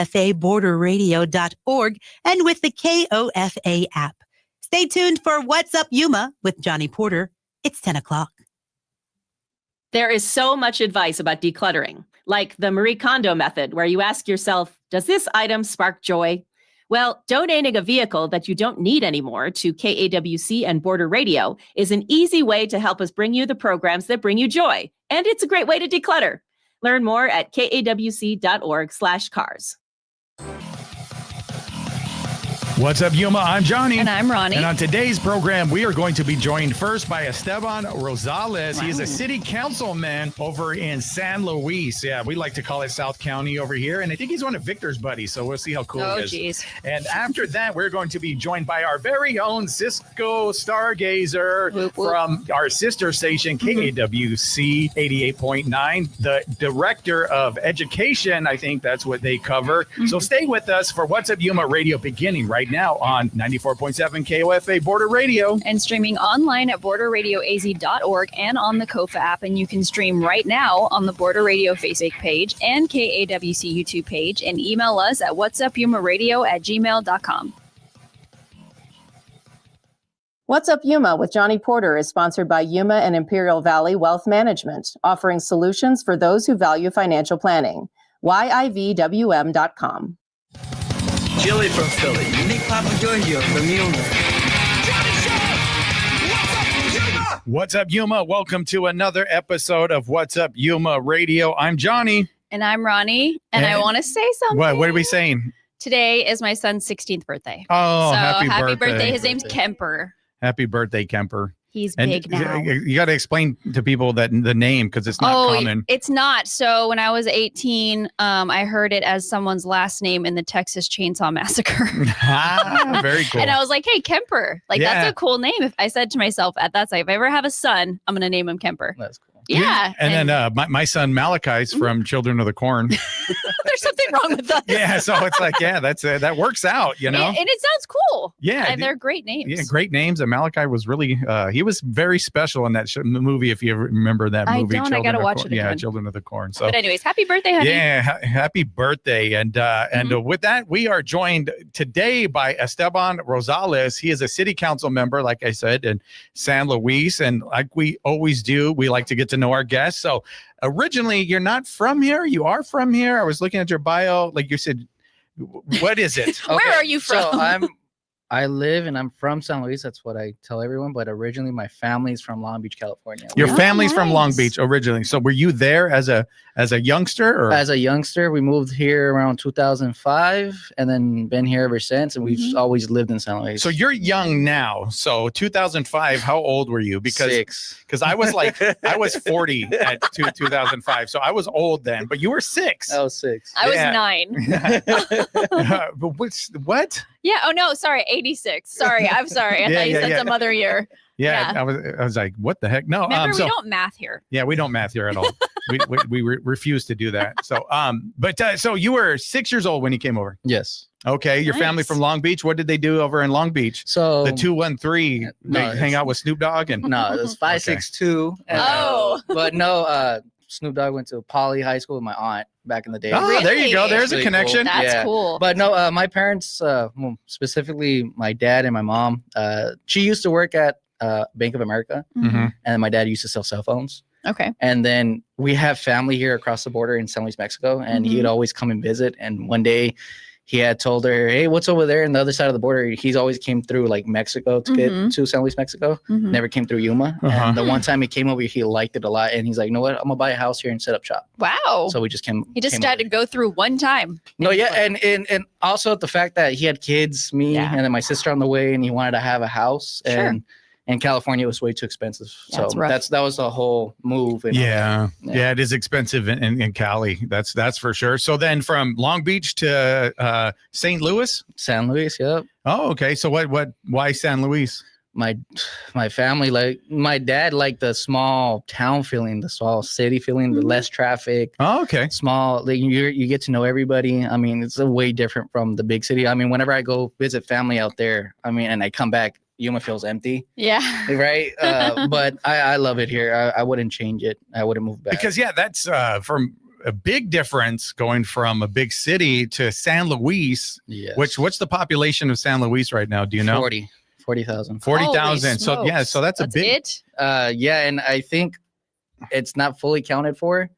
KOFAborderradio.org and with the KOFA app. Stay tuned for What's Up Yuma with Johnny Porter. It's 10 o'clock. There is so much advice about decluttering, like the Marie Kondo method, where you ask yourself, does this item spark joy? Well, donating a vehicle that you don't need anymore to KAWC and Border Radio is an easy way to help us bring you the programs that bring you joy. And it's a great way to declutter. Learn more at kawc.org/cars. What's up, Yuma? I'm Johnny. And I'm Ronnie. And on today's program, we are going to be joined first by Esteban Rosales. Wow. He is a city councilman over in San Luis. Yeah, we like to call it South County over here. And I think he's one of Victor's buddies, so we'll see how cool he is. Geez. And after that, we're going to be joined by our very own Sisko Stargazer Whoop, whoop. from our sister station, KAWC 88.9, the director of education. I think that's what they cover. So stay with us for What's Up Yuma Radio, beginning right now on 94.7 KOFA Border Radio. And streaming online at borderradioaz.org and on the KOFA app. And you can stream right now on the Border Radio Facebook page and KAWC YouTube page, and email us at whatsupyumaradio@gmail.com. What's Up Yuma with Johnny Porter is sponsored by Yuma and Imperial Valley Wealth Management, offering solutions for those who value financial planning. YIVWM.com. Chili from Philly. Unique Papa Giorgio from Yuma. What's up, Yuma? Welcome to another episode of What's Up Yuma Radio. I'm Johnny. And I'm Ronnie. And I want to say something. What are we saying? Today is my son's 16th birthday. Oh, so happy birthday. His name's Kemper. Happy birthday, Kemper. He's And big now. You got to explain to people that the name, because it's not common. It's not. So when I was 18, I heard it as someone's last name in the Texas Chainsaw Massacre. Very cool. And I was like, hey, Kemper. Like, Yeah. that's a cool name. If I said to myself at that time, if I ever have a son, I'm going to name him Kemper. That's cool. Yeah. And then my son Malachi's from Children of the Corn. There's something wrong with us. Yeah, so it's like, that's that works out, you know. And it sounds cool. Yeah, And they're great names. Yeah, great names. And Malachi was really, he was very special in that movie. If you ever remember that movie, I don't. I gotta watch it Yeah, again. Children of the Corn. So, But anyways, happy birthday, honey. yeah, happy birthday. And with that, we are joined today by Esteban Rosales. He is a city council member, like I said, in San Luis. And like we always do, we like to get to know our guests. So originally, you're not from here. You are from here. I was looking at your bio. Like you said, what is it? Where are you from? So I live and I'm from San Luis. That's what I tell everyone. But originally, my family's from Long Beach, California. Your family's from Long nice. Beach originally. So were you there as a youngster? Or? As a youngster, we moved here around 2005 and then been here ever since. And we've always lived in San Luis. So you're young now. So 2005, how old were you? Because 6. I was I was 40 at 2005. So I was old then, but you were 6. I was 6. I was Yeah. 9. But what? Yeah. Oh, no. Sorry. 86. Sorry. I'm sorry. I Yeah, thought you yeah, said yeah. some other year. Yeah, Yeah. I was like, what the heck? No, Remember, so we don't math here. yeah, we don't math here at all. we refuse to do that. So so you were 6 years old when you came over. Yes. Okay, your family Nice. from Long Beach. What did they do over in Long Beach? So The 213. No, They hang out with Snoop Dogg and No, it was 562. Oh. But no, Snoop Dogg went to Poly High School with my aunt back in the day. Oh, there you go. Really? There's a Really connection. cool. That's Yeah. cool. But no, my parents, well, specifically my dad and my mom, she used to work at Bank of America, Mhm. and my dad used to sell cell phones. Okay. And then we have family here across the border in San Luis, Mexico, and he'd always come and visit. And one day he had told her, hey, what's over there on the other side of the border? He's always came through like Mexico to get to San Luis, Mexico. Never came through Yuma. And the one time he came over, he liked it a lot. And he's like, you know what? I'm going to buy a house here and set up shop. Wow. So we just came. He just came had over. to go through one time. No, yeah, and also the fact that he had kids, me, Yeah. and then my sister on the way, and he wanted to have a house, Sure. and in California it was way too expensive. Yeah, So it's rough. that was the whole move. And Yeah. Yeah. Yeah, it is expensive in Cali. That's for sure. So then from Long Beach to St. Louis. San Luis, yep. Oh, okay. So why San Luis? My family, like my dad, liked the small town feeling, the small city feeling, the less traffic. Oh, okay. Small, like you get to know everybody. I mean, it's a way different from the big city. I mean, whenever I go visit family out there, I mean, and I come back, Yuma feels empty, Yeah. right? But I love it here. I wouldn't change it. I wouldn't move back. Because that's a big difference going from a big city to San Luis. Yes. What's the population of San Luis right now? Do you know? 40,000. 40,000. So Holy yeah, so that's a big. it. Yeah, and I think it's not fully counted for.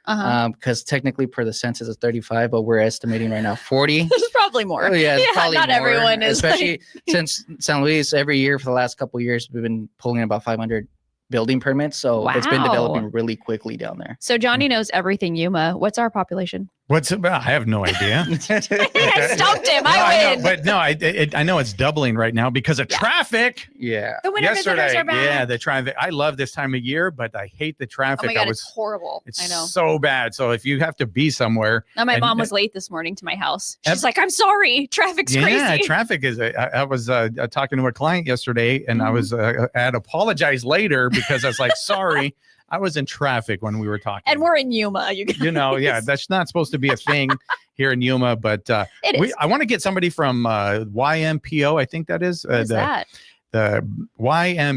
Because technically per the census is 35, but we're estimating right now 40. There's probably more. Oh, yeah, it's probably not more, everyone is especially since San Luis every year for the last couple of years we've been pulling about 500 building permits, so it's been Wow. developing really quickly down there. So Johnny knows everything Yuma. What's our population? What's it? I have no idea. I stumped him. No, I know, win. but no, I know it's doubling right now because of traffic. Yeah. The winter visitors are back. Yeah, the traffic. I love this time of year, but I hate the traffic. Oh my God, it's horrible. It's I know. so bad. So if you have to be somewhere, Now my and- mom was late this morning to my house. She's like, "I'm sorry, traffic's yeah, crazy." traffic is. I was talking to a client yesterday, and I was had apologized later because I was like, "Sorry, I was in traffic when we were talking." And we're in Yuma, you guys. you know, yeah, that's not supposed to be a thing here in Yuma, but It is. I want to get somebody from YMPO. I think that is What is that? the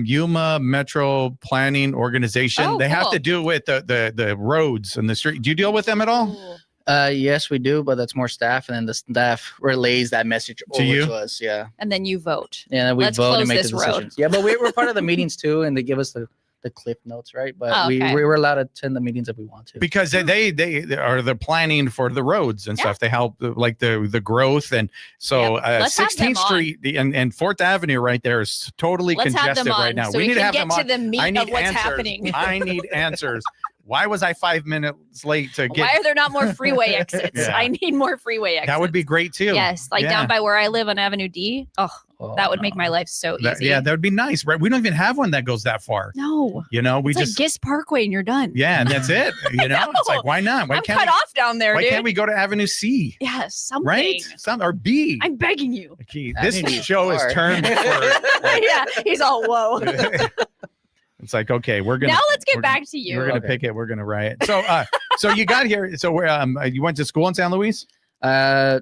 Yuma Metro Planning Organization. Oh, they have cool. to do with the roads and the street. Do you deal with them at all? Ooh. Yes, we do, but that's more staff, and then the staff relays that message over you? to us. Yeah. And then you vote. And then we Let's vote close and make the this road. decisions. Yeah, but we're part of the meetings too, and they give us the cliff notes, right? But Oh, okay. we were allowed to attend the meetings if we want to. Because they are the planning for the roads and Yeah. stuff. They help like the growth, and so Yep. Let's have them 16th on. Street and 4th Avenue right there is totally Let's have congested them on right now. so we need can to have get them to on. the meat I need of what's answers. happening. I need answers. Why was I 5 minutes late to get? Why are there not more freeway exits? Yeah. I need more freeway exits. That would be great too. Yes, like Yeah. down by where I live on Avenue D. Oh, Oh, that would make my life so That- easy. yeah, that would be nice, right? We don't even have one that goes that far. No, You know, we it's just like Gist Parkway and you're done. yeah, and that's it. You know, it's like why not? Why I'm can't cut off down there, why dude. can't we go to Avenue C? Yes, something. Right? Some or B. I'm begging you. Okay, this Avenue show is R. turned for. Yeah, he's all whoa. It's like okay, we're gonna Now let's get we're back to you. We're gonna Okay. pick it. We're gonna riot. So, so you got here. So, where you went to school in San Luis?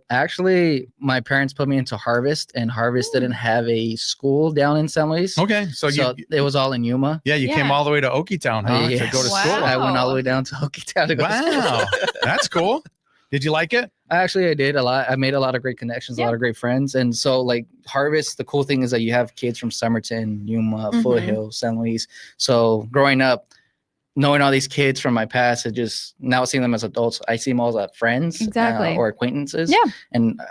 Actually, my parents put me into Harvest, and Harvest didn't have a school down in San Luis. Okay, so So it was all in Yuma. you came Yeah. all the way to Okietown, huh? To Yes. go to Wow. school. I went all the way down to Okietown to go to school. Wow, that's cool. Did you like it? Actually, I did a lot. I made a lot of great connections, a lot of great friends. And so, like, Harvest, the cool thing is that you have kids from Somerton, Yuma, Mhm. Foothill, San Luis. So, growing up, knowing all these kids from my past, it just now seeing them as adults, I see them all as friends Exactly. or acquaintances. Yeah. And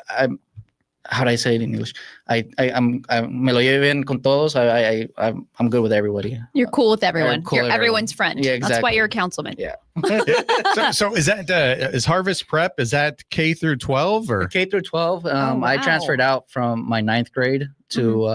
how do I say it in English? I'm me lo llevo bien con todos. I'm good with everybody. You're cool with everyone. cool You're with everyone's friend. Yeah, That's why exactly. you're a councilman. Yeah. So is that is Harvest Prep? Is that K through 12 or? K through 12. I Oh, wow. transferred out from my 9th grade to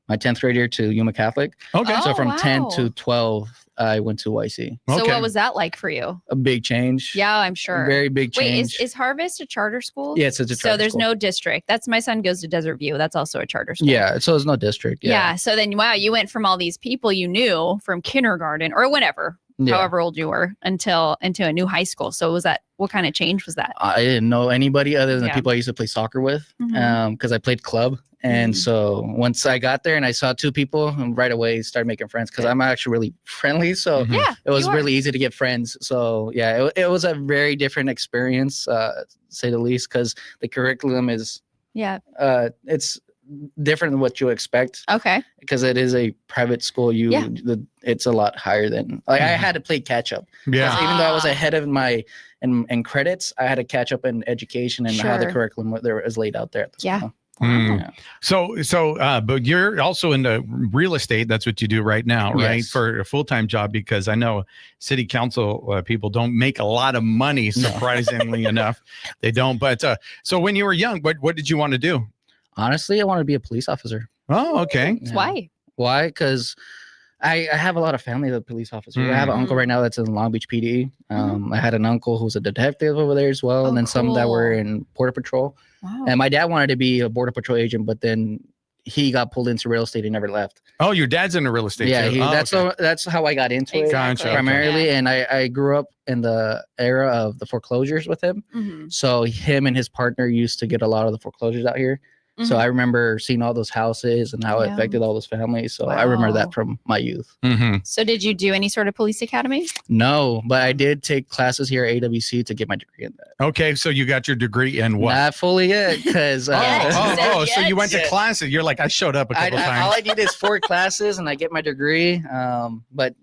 my 10th grade year to Yuma Catholic. Okay. Oh, So from 10 wow. to 12, I went to YC. So Okay. what was that like for you? A big change. Yeah, I'm sure. Very big Wait, change. is Harvest a charter school? Yes, it's a So charter there's school. no district. That's my son goes to Desert View. That's also a charter school. Yeah, so there's no district. Yeah. So then, wow, you went from all these people you knew from kindergarten or whenever, Yeah. however old you were, into a new high school. So was that what kind of change was that? I didn't know anybody other than Yeah. the people I used to play soccer with Mhm. because I played club. And Mhm. so once I got there and I saw 2 people, and right away started making friends because I'm actually really friendly. So Mhm. Yeah, it was you are. really easy to get friends. So yeah, it was a very different experience, to say the least, because the curriculum is Yeah. it's different than what you expect Okay. because it is a private school. Yeah. It's a lot higher than like I Mhm. had to play catch up. Yeah. Even though I was Ah. ahead of my in credits, I had to catch up in education and how the Sure. curriculum there is laid out there. At the Yeah. school. Mm. Yeah. So, but you're also into real estate. That's what you do right now, right? Yes. For a full-time job, because I know city council people don't make a lot of money, surprisingly enough. They don't. But so when you were young, what did you want to do? Honestly, I wanted to be a police officer. Oh, okay. Yeah. Why? Why? Because I have a lot of family that are police officers. I have an uncle Mm. right now that's in Long Beach PD. I had an uncle who's a detective over there as well, Oh, and then some that were cool. in Border Patrol. Wow. And my dad wanted to be a Border Patrol agent, but then he got pulled into real estate and never left. Oh, your dad's into real estate. Yeah, too. Oh, okay. that's how I got into it Gotcha. Okay. primarily. And I grew up in the era of the foreclosures with him. Mhm. So him and his partner used to get a lot of the foreclosures out here. So I remember seeing all those houses and how it Yeah. affected all those families. So I remember that from my youth. So did you do any sort of police academy? No, but I did take classes here at AWC to get my degree in that. Okay, so you got your degree in what? Not fully yet, because So you went to Yes. classes. You're like, I showed up a couple all times. I need is 4 classes and I get my degree. But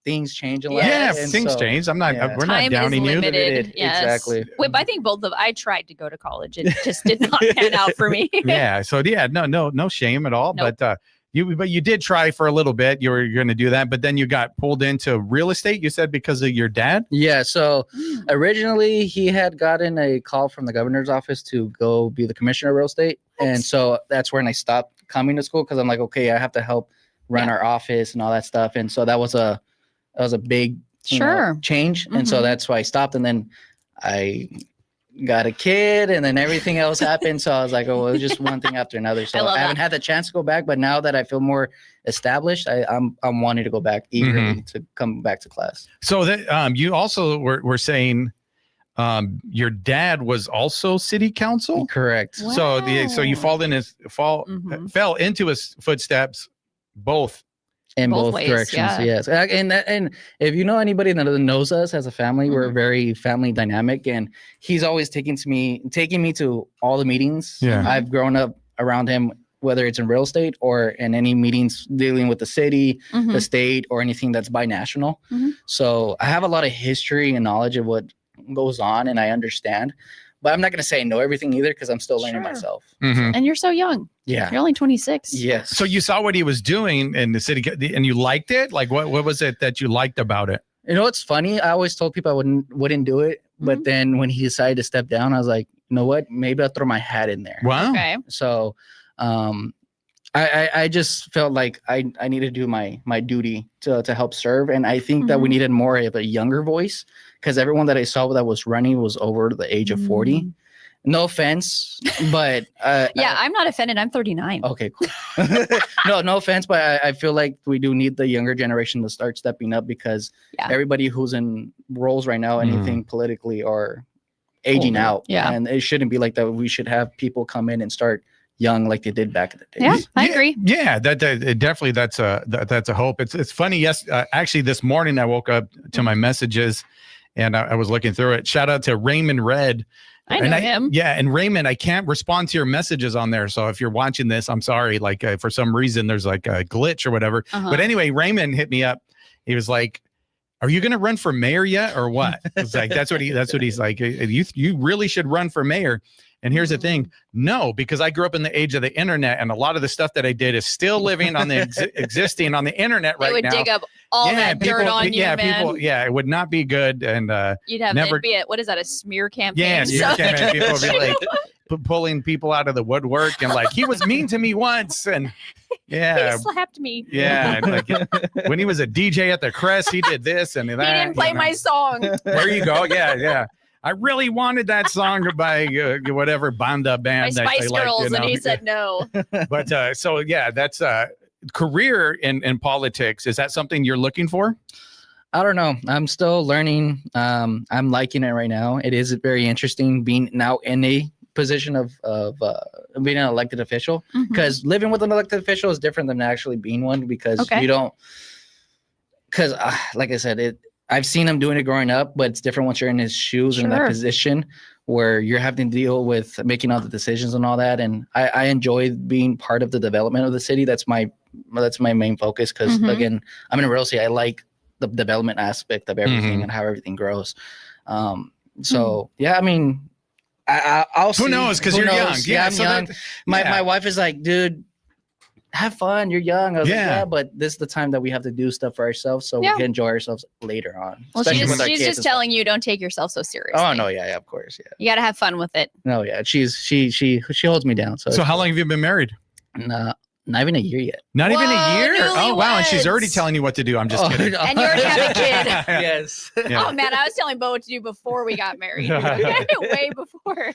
things change a lot. Yeah, and things so- change. I'm not. yeah. We're not Time downing is you. limited. Yes. Exactly. Wait, but I think I tried to go to college. It just did not pan out for me. Yeah. So no shame at all. Nope. But you did try for a little bit. You were going to do that, but then you got pulled into real estate. You said because of your dad. Yeah. So originally he had gotten a call from the governor's office to go be the commissioner of real estate. And so that's when I stopped coming to school because I'm like, okay, I have to help run our office and all that stuff. And so that was a big change. And so that's why I stopped. And then I got a kid and then everything else happened. So I was like, oh, well, it was just one thing after another. So I haven't had the chance to go back, but now that I feel more established, I'm wanting to go back eagerly to come back to class. So that you also were saying your dad was also city council. Correct. So so you fell into his footsteps, both. In Both both ways, directions, yeah. yes. And if you know anybody that knows us as a family, we're very family dynamic, and he's always taking me to all the meetings. Yeah. I've grown up around him, whether it's in real estate or in any meetings dealing with the city, the state, or anything that's binational. So I have a lot of history and knowledge of what goes on, and I understand. But I'm not going to say I know everything either because I'm still learning myself. And you're so young. Yeah. You're only 26. Yes. So you saw what he was doing in the city, and you liked it. Like, what was it that you liked about it? You know what's funny? I always told people I wouldn't do it, but then when he decided to step down, I was like, you know what? Maybe I'll throw my hat in there. Wow. Okay. So, I just felt like I needed to do my duty to help serve, and I think that we needed more of a younger voice because everyone that I saw that was running was over the age of 40. No offense, but Yeah, I'm not offended. I'm 39. okay, cool. no offense, but I feel like we do need the younger generation to start stepping up because everybody who's in roles right now, anything politically, are aging out. Yeah. And it shouldn't be like that. We should have people come in and start young like they did back in the day. Yeah, I agree. Yeah, that definitely that's a hope. It's funny. Yes, actually, this morning I woke up to my messages, and I was looking through it. Shout out to Raymond Red. I know him. Yeah, and Raymond, I can't respond to your messages on there. So if you're watching this, I'm sorry. Like for some reason, there's like a glitch or whatever. But anyway, Raymond hit me up. He was like, "Are you going to run for mayor yet, or what?" It's like that's what he's like. You really should run for mayor. And here's the thing, no, because I grew up in the age of the internet, and a lot of the stuff that I did is still living on the existing on the internet right It would now. dig up all that dirt on you, man. It would not be good. And You'd have it'd be what is that, a smear campaign? yeah, smear campaign. People would be like pulling people out of the woodwork and like, he was mean to me once, and he slapped me. Yeah, like when he was a DJ at the Crest, he did this and that. He didn't play my song. There you go. Yeah. I really wanted that song by whatever banda band. My Spice Girls, and he said no. But so yeah, that's career in politics. Is that something you're looking for? I don't know. I'm still learning. I'm liking it right now. It is very interesting being now in a position of being an elected official, because living with an elected official is different than actually being one, because you don't, because like I said, I've seen him doing it growing up, but it's different once you're in his shoes in that position where you're having to deal with making all the decisions and all that. And I enjoy being part of the development of the city. That's my main focus, because again, I'm in real estate. I like the development aspect of everything and how everything grows. So yeah, I mean, I'll see. Who knows? Because you're young. Yeah, I'm young. My wife is like, dude, have fun. You're young. I was like, yeah, but this is the time that we have to do stuff for ourselves, so we can enjoy ourselves later on. Well, she's just telling you, don't take yourself so seriously. Oh no, yeah, of course, yeah. You got to have fun with it. No, yeah, she holds me down. So how long have you been married? Not even a year yet. Not even a year? Newlyweds. Oh, wow. And she's already telling you what to do. I'm just kidding. And you already have a kid. Yes. Yeah. Oh, man. I was telling Bo what to do before we got married. Way before.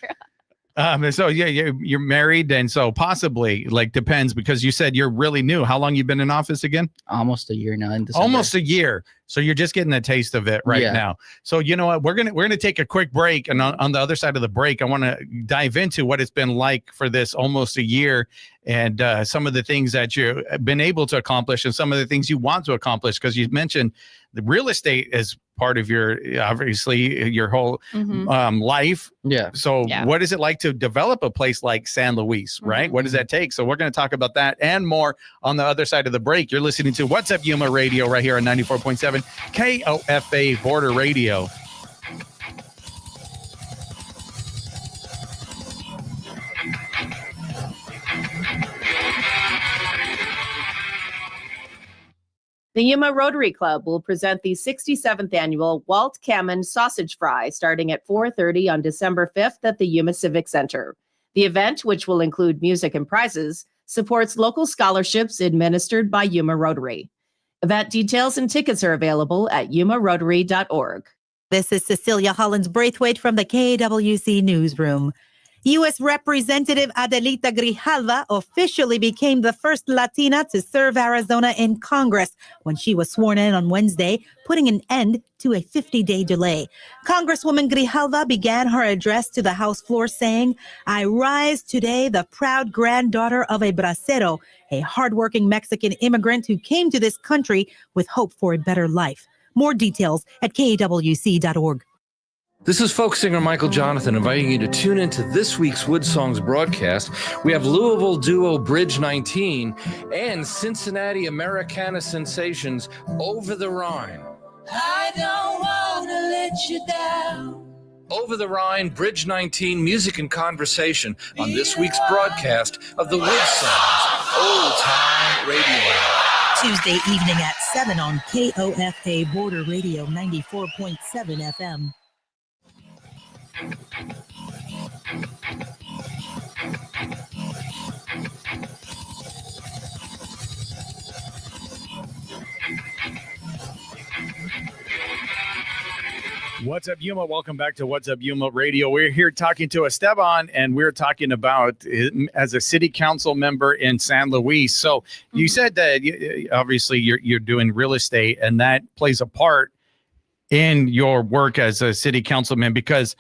So yeah, you're married, and so possibly like depends because you said you're really new. How long you been in office again? Almost a year now. In December. Almost a year. So you're just getting a taste of it right now. So you know what? We're gonna take a quick break, and on the other side of the break, I want to dive into what it's been like for this almost a year, and some of the things that you've been able to accomplish, and some of the things you want to accomplish. Because you mentioned the real estate is part of your obviously your whole life. Yeah. So what is it like to develop a place like San Luis, right? What does that take? So we're going to talk about that and more on the other side of the break. You're listening to What's Up Yuma Radio right here on 94.7 KOFA Border Radio. The Yuma Rotary Club will present the 67th annual Walt Kamen Sausage Fry starting at 4:30 on December 5th at the Yuma Civic Center. The event, which will include music and prizes, supports local scholarships administered by Yuma Rotary. Event details and tickets are available at yumarotary.org. This is Cecilia Hollins-Braithwaite from the KAWC Newsroom. U.S. Representative Adelita Grijalva officially became the first Latina to serve Arizona in Congress when she was sworn in on Wednesday, putting an end to a 50-day delay. Congresswoman Grijalva began her address to the House floor saying, "I rise today the proud granddaughter of a bracero, a hardworking Mexican immigrant who came to this country with hope for a better life." More details at KAWC.org. This is folk singer Michael Jonathan inviting you to tune into this week's Wood Songs broadcast. We have Louisville duo Bridge 19 and Cincinnati Americana sensations Over the Rhine. I don't want to let you down. Over the Rhine, Bridge 19, music and conversation on this week's broadcast of the Wood Songs Old Time Radio. Tuesday evening at 7 on KOFA Border Radio 94.7 FM. What's up, Yuma? Welcome back to What's Up Yuma Radio. We're here talking to Esteban, and we're talking about as a city council member in San Luis. So you said that obviously you're doing real estate, and that plays a part in your work as a city councilman because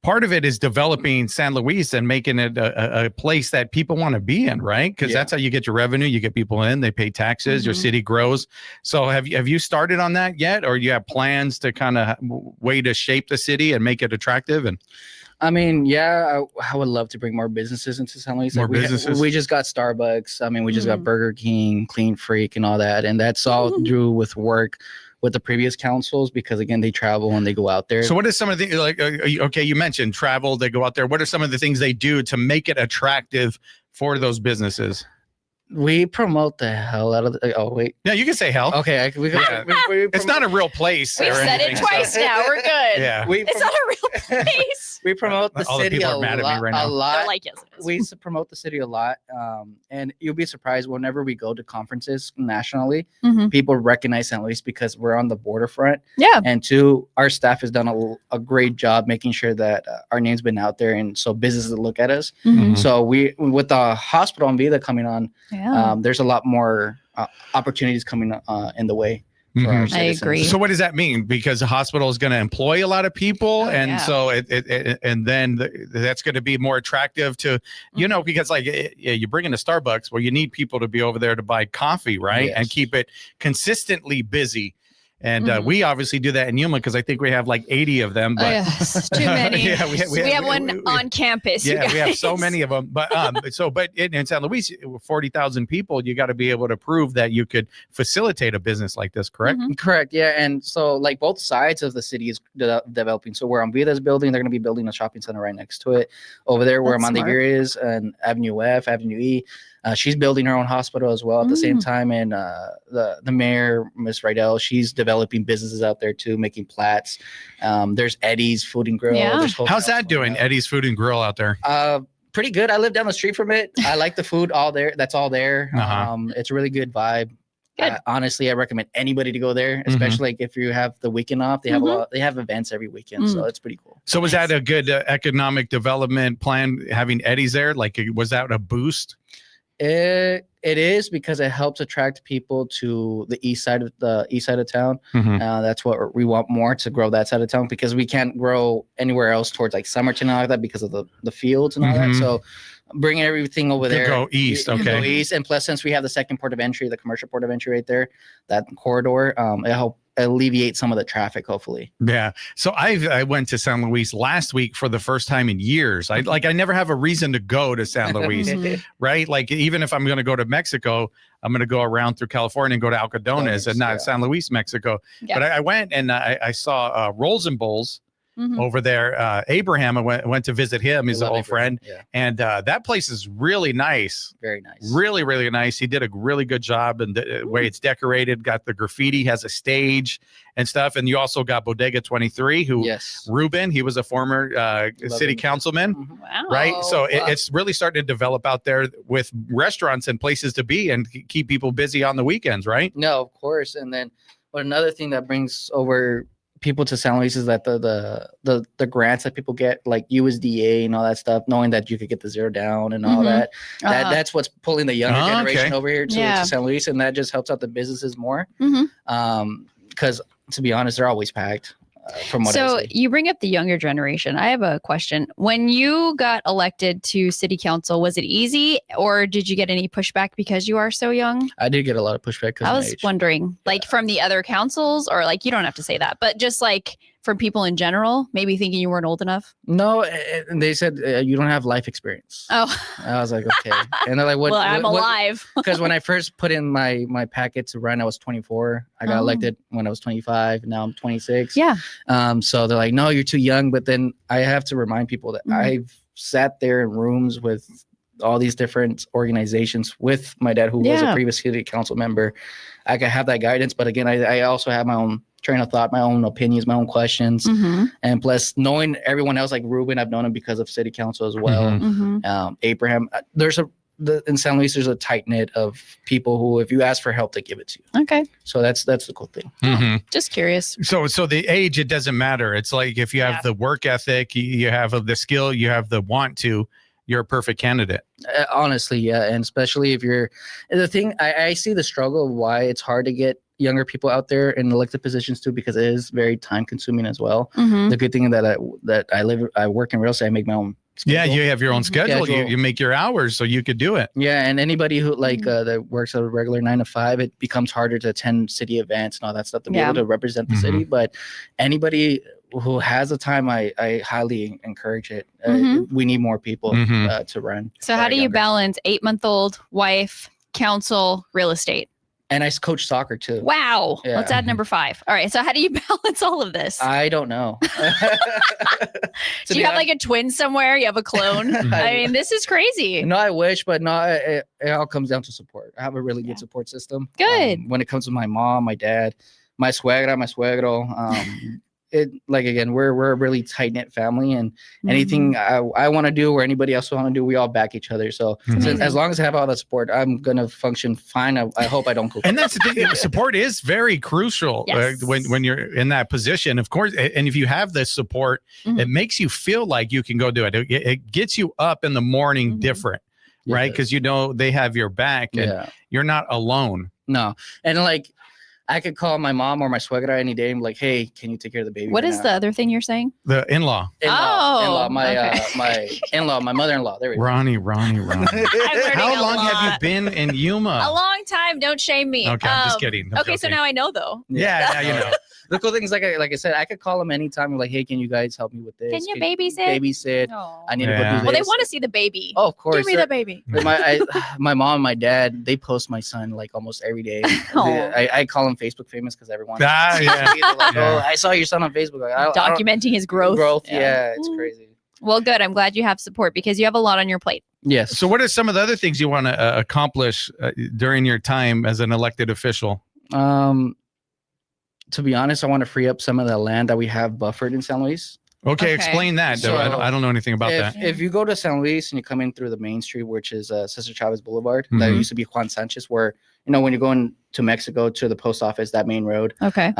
part of it is developing San Luis and making it a place that people want to be in, right? Because that's how you get your revenue. You get people in, they pay taxes, your city grows. So have you started on that yet? Or you have plans to kind of way to shape the city and make it attractive? And I mean, I would love to bring more businesses into San Luis. More businesses? We just got Starbucks. I mean, we just got Burger King, Clean Freak, and all that. And that's all due with work with the previous councils because, again, they travel and they go out there. So what are some of the, like, okay, you mentioned travel, they go out there. What are some of the things they do to make it attractive for those businesses? We promote the hell out of the, oh, wait. Yeah, you can say hell. Okay. We it's not a real place. We've said it twice now. We're good. Yeah. It's not a real place. We promote the city a lot. Like, yes, it is. We promote the city a lot. And you'll be surprised whenever we go to conferences nationally, people recognize San Luis because we're on the border front. Yeah. And two, our staff has done a great job making sure that our name's been out there. And so businesses look at us. So with the hospital and Vida coming on, there's a lot more opportunities coming in the way. For our citizens. I agree. So what does that mean? Because the hospital is going to employ a lot of people, so and then that's going to be more attractive to because like you bring in a Starbucks, well, you need people to be over there to buy coffee, right, and keep it consistently busy. And we obviously do that in Yuma because I think we have like 80 of them. But too many. we have one on campus. Yeah, we have so many of them. But but in San Luis, 40,000 people, you got to be able to prove that you could facilitate a business like this, correct? Correct. Yeah, and so like both sides of the city is developing. So where Vida's building, they're going to be building a shopping center right next to it. Over there, where Montevideo is, and Avenue F, Avenue E. She's building her own hospital as well at the same time. And the mayor, Miss Rydell, she's developing businesses out there too, making plats. There's Eddie's Food and Grill. Yeah. How's that doing, Eddie's Food and Grill out there? Pretty good. I live down the street from it. I like the food all there. That's all there. It's a really good vibe. Honestly, I recommend anybody to go there, especially like if you have the weekend off. They have they have events every weekend, so it's pretty cool. So was that a good economic development plan, having Eddie's there? Like, was that a boost? It is, because it helps attract people to the east side of town. That's what we want more, to grow that side of town, because we can't grow anywhere else towards like Somerton and all that because of the fields and all that. So bringing everything over there, go east. Okay, go east, and plus since we have the second port of entry, the commercial port of entry right there, that corridor, it help alleviate some of the traffic, hopefully. Yeah. So I went to San Luis last week for the first time in years. I never have a reason to go to San Luis, right? Like, even if I'm going to go to Mexico, I'm going to go around through California and go to Alcadones and not San Luis, Mexico. But I went and I saw Rolls and Bowls over there. Abraham, I went to visit him. He's an old friend. And that place is really nice. Very nice. Really, really nice. He did a really good job, and the way it's decorated, got the graffiti, has a stage and stuff. And you also got Bodega 23, who Ruben, he was a former city councilman. Wow. Right. So it's really starting to develop out there with restaurants and places to be and keep people busy on the weekends, right? No, of course. And then, but another thing that brings over people to San Luis is that the grants that people get, like USDA and all that stuff, knowing that you could get the zero down and all that, that's what's pulling the younger generation over here to San Luis, and that just helps out the businesses more. Because to be honest, they're always packed. From what I see. You bring up the younger generation. I have a question. When you got elected to city council, was it easy, or did you get any pushback because you are so young? I did get a lot of pushback. I was wondering, like from the other councils, or like, you don't have to say that, but just like from people in general, maybe thinking you weren't old enough? No, and they said you don't have life experience. Oh. I was like, okay. And they're like, what? Well, I'm alive. Because when I first put in my packet to run, I was 24. I got elected when I was 25. Now I'm 26. Yeah. So they're like, no, you're too young. But then I have to remind people that I've sat there in rooms with all these different organizations with my dad, who was a previous city council member. I can have that guidance. But again, I also have my own train of thought, my own opinions, my own questions. And plus knowing everyone else, like Ruben, I've known him because of city council as well. Abraham, in San Luis, there's a tight knit of people who, if you ask for help, they give it to you. Okay. So that's the cool thing. Just curious. So the age, it doesn't matter. It's like, if you have the work ethic, you have the skill, you have the want to, you're a perfect candidate. Honestly, yeah. And especially if you're the thing, I see the struggle of why it's hard to get younger people out there in elected positions too, because it is very time consuming as well. The good thing that I work in real estate, I make my own schedule. Yeah, you have your own schedule. You make your hours, so you could do it. Yeah, and anybody who that works a regular 9 to 5, it becomes harder to attend city events and all that stuff to be able to represent the city. But anybody who has the time, I highly encourage it. We need more people to run. So how do you balance 8-month-old wife, council, real estate? And I coach soccer too. Wow. Yeah. Let's add number 5. All right. So how do you balance all of this? I don't know. Do you have like a twin somewhere? You have a clone? I mean, this is crazy. No, I wish, but no, it all comes down to support. I have a really good support system. Good. When it comes to my mom, my dad, my suegra, my suegro, we're a really tight knit family, and anything I want to do or anybody else want to do, we all back each other. So as long as I have all that support, I'm gonna function fine. I hope I don't go. And that's the thing. Support is very crucial when you're in that position, of course. And if you have the support, it makes you feel like you can go do it. It gets you up in the morning different, right? Because they have your back, and you're not alone. No, and like, I could call my mom or my suegra any day and be like, hey, can you take care of the baby? What is the other thing you're saying? The in-law. My in-law, my mother-in-law. There we go. Ronnie. How long have you been in Yuma? A long time. Don't shame me. Okay, I'm just kidding. Okay, so now I know though. Yeah, now you know. The cool thing is, like I said, I could call them anytime. Like, hey, can you guys help me with this? Can you babysit? Babysit. Oh. I need to go do this. Well, they want to see the baby. Oh, of course. Give me the baby. My mom and my dad, they post my son like almost every day. I call him Facebook famous because everyone. I saw your son on Facebook. Documenting his growth. Yeah, it's crazy. Well, good. I'm glad you have support because you have a lot on your plate. Yes. So what are some of the other things you want to accomplish during your time as an elected official? To be honest, I want to free up some of the land that we have buffered in San Luis. Okay, explain that. So, I don't know anything about that. If you go to San Luis and you come in through the main street, which is Cesar Chavez Boulevard, that used to be Juan Sanchez, where when you're going to Mexico to the post office, that main road. Okay.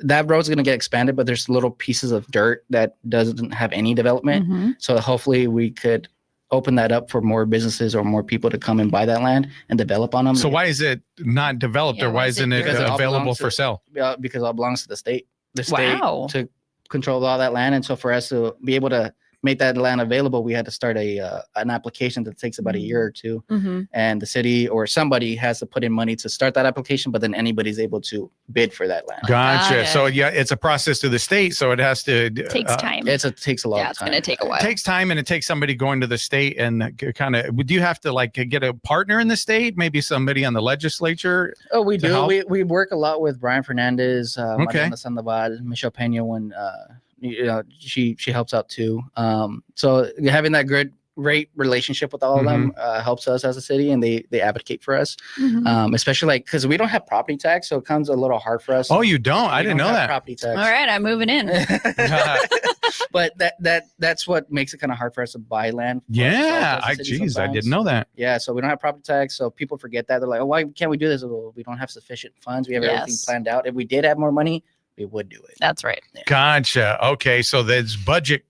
That road's going to get expanded, but there's little pieces of dirt that doesn't have any development. Mhm. So hopefully we could open that up for more businesses or more people to come and buy that land and develop on them. So why is it not developed, Yeah, or why isn't it Because it all available belongs for to- sale? Because it all belongs to the state. The state Wow. to control all that land, and so for us to be able to make that land available, we had to start an application that takes about a year or two, Mhm. and the city or somebody has to put in money to start that application, but then anybody's able to bid for that land. Gotcha. Got So it. yeah, it's a process to the state, so it has to Takes time. Takes a lot Yeah, of it's time. going to take a while. It takes time, and it takes somebody going to the state and kind of. Do you have to like get a partner in the state? Maybe somebody on the legislature. Oh, we to do. help? We work a lot with Brian Fernandez, Okay. Mariana Sandoval, Michelle Pena when she helps out too. So having that great relationship with all of them helps us as a city, and they advocate for us. Mhm. Especially like because we don't have property tax, so it comes a little hard for us. Oh, you don't? I We didn't don't know have that. property tax. All right, I'm moving in. But that's what makes it kind of hard for us to buy land. for Yeah, ourselves as a city I sometimes. didn't know that. Yeah, so we don't have property tax, so people forget that. They're like, "Oh, why can't we do this?" Well, we don't have sufficient funds. We have everything Yes. planned out. If we did have more money, we would do it. That's right. Gotcha. Okay, so there's budget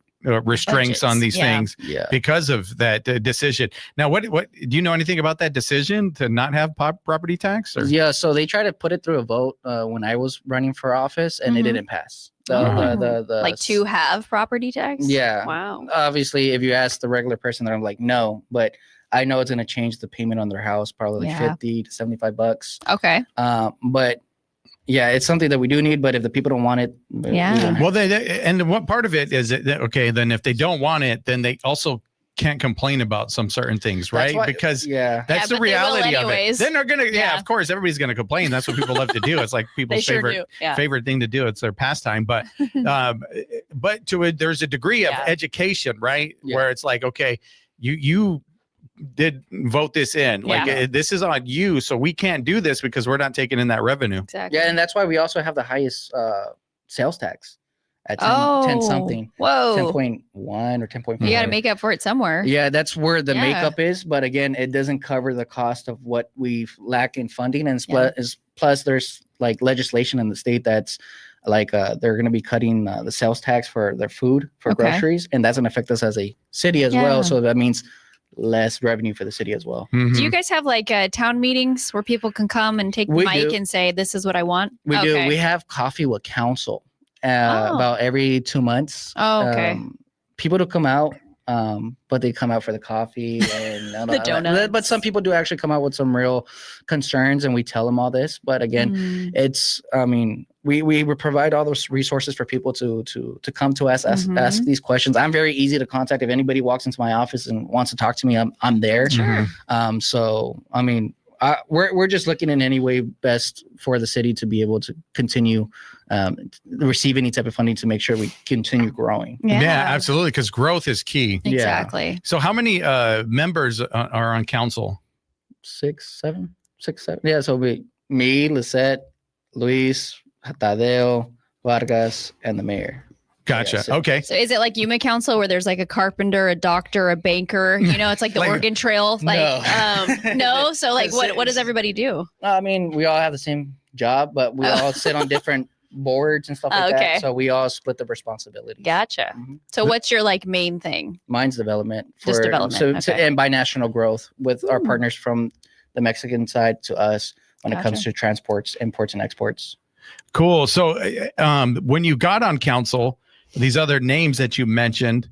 restraints on Budgets, these yeah. things Yeah. because of that decision. Now, what do you know anything about that decision to not have property tax? Or? Yeah, so they tried to put it through a vote when I was running for office, and it Mhm. didn't pass. Oh. The Like to have property tax? Yeah. Wow. Obviously, if you ask the regular person, they're like, no, but I know it's going to change the payment on their house, probably like Yeah. $50 to $75. Okay. But yeah, it's something that we do need. But if the people don't want it, we Yeah. don't have- Well, and what part of it is it okay? Then if they don't want it, then they also can't complain about some certain things, That's right? why- because yeah, that's Yeah, the but they will reality of it. anyways. Then they're gonna, yeah, Yeah. of course, everybody's gonna complain. That's what people love to do. It's like They people's sure favorite do. Yeah. favorite thing to do. It's their pastime. But there's a degree of Yeah. education, right? Yeah. Where it's like, okay, you did vote this in. Like Yeah. this is on you, so we can't do this because we're not taking in that revenue. Exactly. yeah, and that's why we also have the highest sales tax at 10, Oh. 10 something, Whoa. 10.1 or 10.4. You got to make up for it somewhere. Yeah, that's where the Yeah. makeup is. But again, it doesn't cover the cost of what we lack in funding. And Yeah. plus, there's like legislation in the state that's like they're going to be cutting the sales tax for their food for Okay. groceries. And that's going to affect us as a city as Yeah. well. So that means less revenue for the city as well. Mhm. Do you guys have like town meetings where people can come and take the We mic do. and say, this is what I want? We do. Okay. We have coffee with council Oh. about every 2 months. Oh, okay. People to come out, but they come out for the coffee and The donuts. But some people do actually come out with some real concerns, and we tell them all this. But again, Mm. it's we provide all those resources for people to come to us, ask these questions. I'm very easy to contact. If anybody walks into my office and wants to talk to me, I'm there. Sure. So I mean, we're just looking in any way best for the city to be able to continue receive any type of funding to make sure we continue growing. Yeah, absolutely, because growth is key. Exactly. So how many members are on council? 6, 7. Yeah, so me, Lisette, Luis, Tadeo, Vargas, and the mayor. Gotcha. Yeah, so- Okay. So is it like Yuma Council where there's like a carpenter, a doctor, a banker? You know, it's like the Like- Oregon Trail. Like, No. no. So like, what does everybody do? I mean, we all have the same job, but we all sit on different boards and stuff like Okay. that. So we all split the responsibilities. Gotcha. Mhm. So what's your like main thing? Mine's development. Just development, okay. And binational growth with our Ooh. partners from the Mexican side to us when it comes Gotcha. to transports, imports, and exports. Cool. So when you got on council, these other names that you mentioned,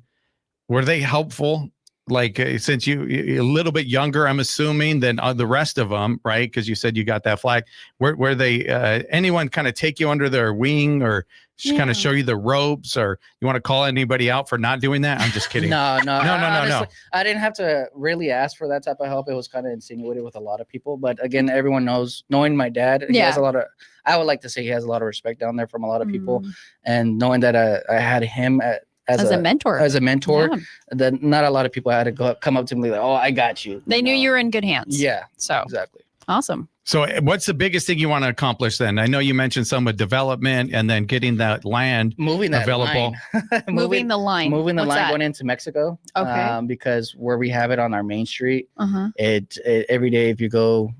were they helpful? Like since you're a little bit younger, I'm assuming, than the rest of them, right? Because you said you got that flag. Were they anyone kind of take you under their wing or kind Yeah. of show you the ropes, or you want to call anybody out for not doing that? I'm just kidding. No. No. Honestly, I didn't have to really ask for that type of help. It was kind of insinuated with a lot of people. But again, everyone knows, knowing my dad, he has a lot of, I would like to say he has a lot of respect down there from a lot of people. Mm. And knowing that I had him as a mentor. as a mentor, Yeah. that not a lot of people had to come up to me like, oh, I got you. They knew No. you were in good hands. Yeah, So exactly. awesome. So what's the biggest thing you want to accomplish then? I know you mentioned some with development and then getting that land. Moving that Available. line. Moving the line. Moving the What's line that? going into Mexico. Okay. Because where we have it on our main street, Uh-huh. it every day if you go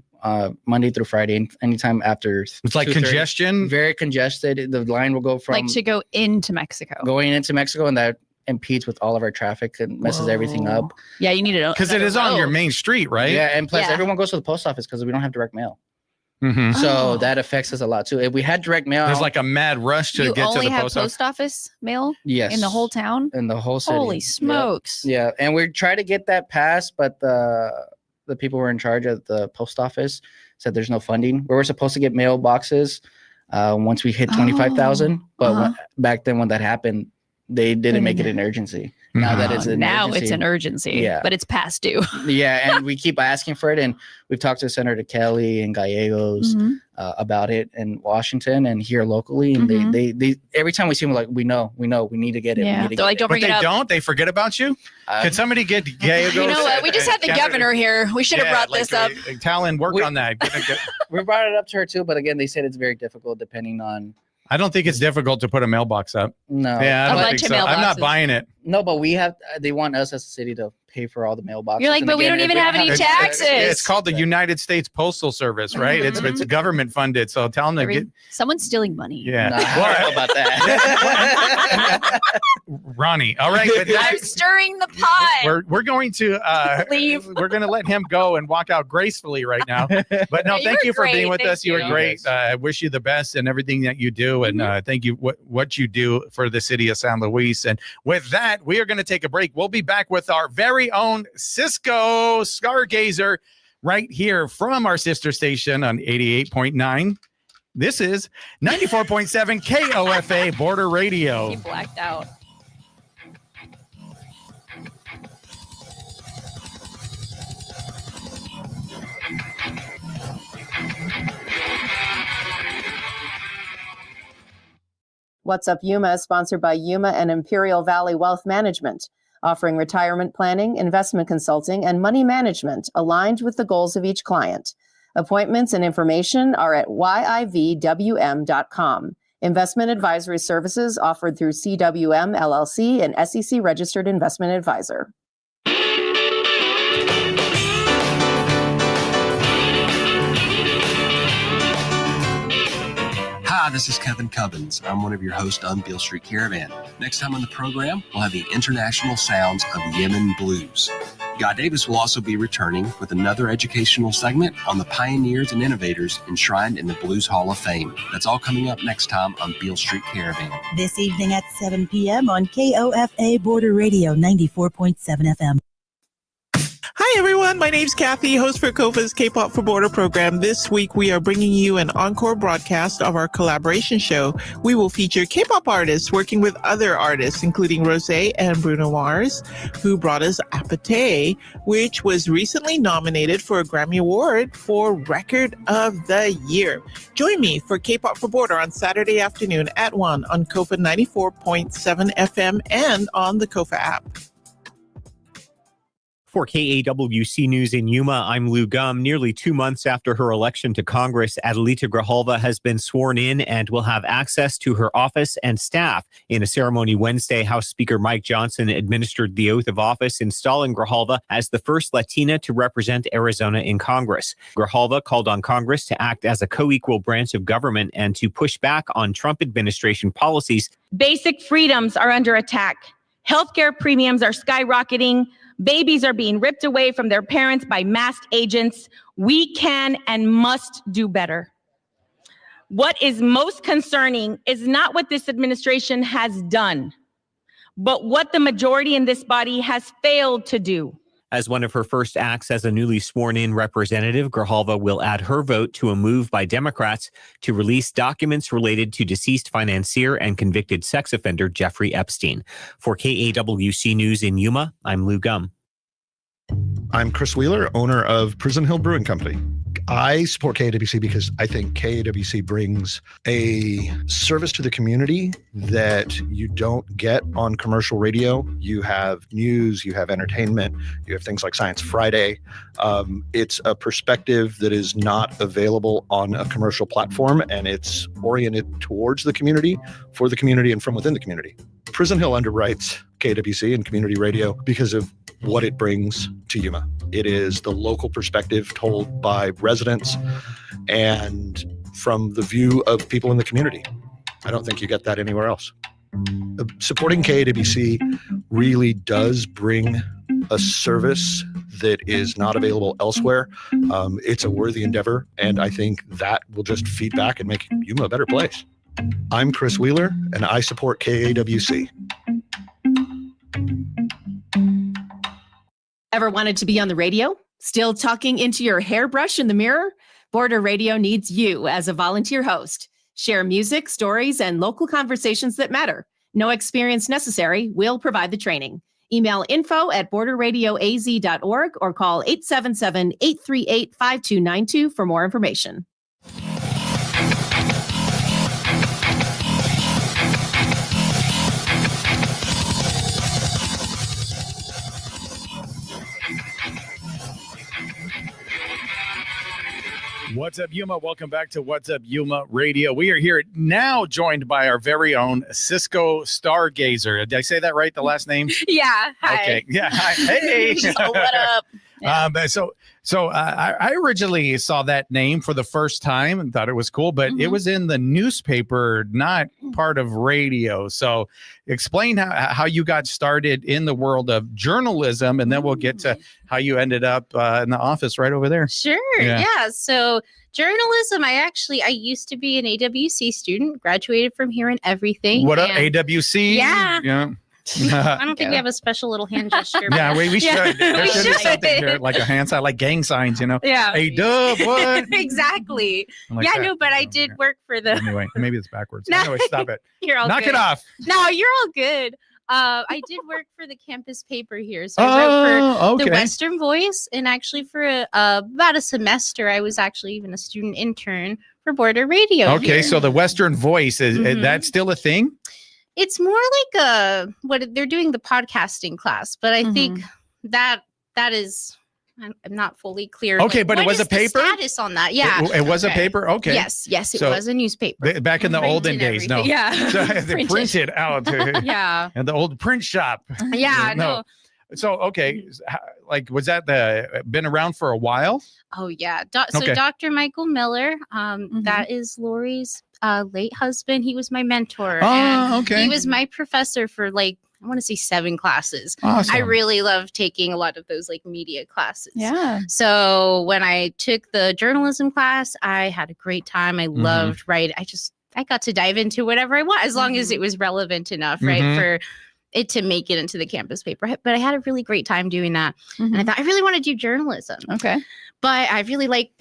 Monday through Friday, anytime after. It's like 2:30. congestion. Very congested. The line will go from Like to go into Mexico. going into Mexico, and that impedes with all of our traffic and messes everything up. Yeah, you need it Because it is on your main street, right? Yeah, and plus Yeah. everyone goes to the post office because we don't have direct mail. Mhm. So Oh. that affects us a lot too. If we had direct mail, There's like a mad rush to You get to only the have post office. post office mail yes, in the whole town? in the whole city. Holy smokes. Yeah, and we tried to get that passed, but the people who were in charge of the post office said there's no funding. We were supposed to get mailboxes once we hit 25,000, but uh-huh. back then when that happened, they didn't make it an urgency. Now that it's an Now emergency. it's an urgency. Yeah. But it's past due. Yeah, and we keep asking for it, and we've talked to Senator Kelly and Gallegos Mhm. about it in Washington and here locally, and Mhm. they every time we see them, like we know, we need to get it. We Yeah. need to They're like, get don't But bring they it up. don't. They forget about you. it. Could somebody get Gallegos? You know what? We just had the governor here. We should have brought this up. Talon, work We- on that. We brought it up to her too, but again, they said it's very difficult depending on. I don't think it's difficult to put a mailbox up. No, Yeah, I A don't bunch think of so. I'm not mailboxes. buying it. no, but we have. They want us as a city to pay for all the mailboxes. You're like, And but we again, don't if even have any It's- taxes. It's called the United States Postal Service, right? It's government funded. So tell them to get. Someone's stealing money. Yeah. No, I don't know about that. Ronnie. All right. But I'm stirring the pot. we're going to Leave. We're going to let him go and walk out gracefully right now. But no, Yeah, you thank were you for being great. with Thank us. You were you. great. I wish you the best in everything that you do, and thank you what you do for the city of San Luis. And with that, we are going to take a break. We'll be back with our very own Sisko Stargazer right here from our sister station on 88.9. This is 94.7 KOFA Border Radio. He blacked out. What's Up Yuma is sponsored by Yuma and Imperial Valley Wealth Management, offering retirement planning, investment consulting, and money management aligned with the goals of each client. Appointments and information are at yivwm.com. Investment advisory services offered through CWM LLC, an SEC registered investment advisor. Hi, this is Kevin Cubbins. I'm one of your hosts on Beale Street Caravan. Next time on the program, we'll have the international sounds of Yemen blues. Guy Davis will also be returning with another educational segment on the pioneers and innovators enshrined in the Blues Hall of Fame. That's all coming up next time on Beale Street Caravan. This evening at 7 p.m. on KOFA Border Radio 94.7 FM. Hi, everyone. My name's Kathy, host for KOFA's K-Pop for Border program. This week, we are bringing you an encore broadcast of our collaboration show. We will feature K-pop artists working with other artists, including Rosé and Bruno Mars, who brought us Apathy, which was recently nominated for a Grammy Award for Record of the Year. Join me for K-Pop for Border on Saturday afternoon at 1 on KOFA 94.7 FM and on the KOFA app. For KAWC News in Yuma, I'm Lou Gum. Nearly 2 months after her election to Congress, Adelita Grijalva has been sworn in and will have access to her office and staff. In a ceremony Wednesday, House Speaker Mike Johnson administered the oath of office, installing Grijalva as the first Latina to represent Arizona in Congress. Grijalva called on Congress to act as a co-equal branch of government and to push back on Trump administration policies. Basic freedoms are under attack. Healthcare premiums are skyrocketing. Babies are being ripped away from their parents by masked agents. We can and must do better. What is most concerning is not what this administration has done, but what the majority in this body has failed to do. As one of her first acts as a newly sworn-in representative, Grijalva will add her vote to a move by Democrats to release documents related to deceased financier and convicted sex offender Jeffrey Epstein. For KAWC News in Yuma, I'm Lou Gum. I'm Chris Wheeler, owner of Prison Hill Brewing Company. I support KAWC because I think KAWC brings a service to the community that you don't get on commercial radio. You have news, you have entertainment, you have things like Science Friday. It's a perspective that is not available on a commercial platform, and it's oriented towards the community, for the community, and from within the community. Prison Hill underwrites KAWC and community radio because of what it brings to Yuma. It is the local perspective told by residents and from the view of people in the community. I don't think you get that anywhere else. Supporting KAWC really does bring a service that is not available elsewhere. It's a worthy endeavor, and I think that will just feed back and make Yuma a better place. I'm Chris Wheeler, and I support KAWC. Ever wanted to be on the radio? Still talking into your hairbrush in the mirror? Border Radio needs you as a volunteer host. Share music, stories, and local conversations that matter. No experience necessary. We'll provide the training. Email info@borderradioaz.org or call 877-838-5292 for more information. What's up, Yuma? Welcome back to What's Up, Yuma Radio. We are here now joined by our very own Sisko Stargazer. Did I say that right, the last name? Yeah. Hi. Okay. Yeah. Hi. Hey. Oh, what up? Yeah. I originally saw that name for the first time and thought it was cool, but it was in the newspaper, not part of radio. So explain how you got started in the world of journalism, and then we'll get to how you ended up in the office right over there. Sure. Yeah. So journalism, I used to be an AWC student, graduated from here and everything. What up, AWC? Yeah. I don't think we have a special little hand gesture. Yeah, we should. There should be something here, like a hand sign, like gang signs, Yeah. Hey, dub, what? Exactly. Like that. But I did work for the. Anyway, maybe it's backwards. No. Anyway, stop it. You're all Knock good. it off. No, you're all good. I did work for the campus paper here. So I wrote for the Western Voice, and actually for about a semester, I was actually even a student intern for Border Radio. Okay, here. so the Western Voice, is that still a thing? It's more like what they're doing the podcasting class, but I think that is I'm not fully clear. Okay, but it was a paper? Status on that, yeah. It was a paper? Okay. Yes, it was a newspaper. Back in the olden days, no. Yeah. So they printed out. Yeah. And the old print shop. Yeah, no. So, okay, was that been around for a while? Oh, yeah. So Dr. Michael Miller, that is Lori's late husband. He was my mentor. Okay. He was my professor for I want to say 7 classes. Awesome. I really loved taking a lot of those media classes. Yeah. So when I took the journalism class, I had a great time. I loved writing. I got to dive into whatever I want as long as it was relevant enough, right? For it to make it into the campus paper. But I had a really great time doing that. And I thought I really want to do journalism. Okay. But I really like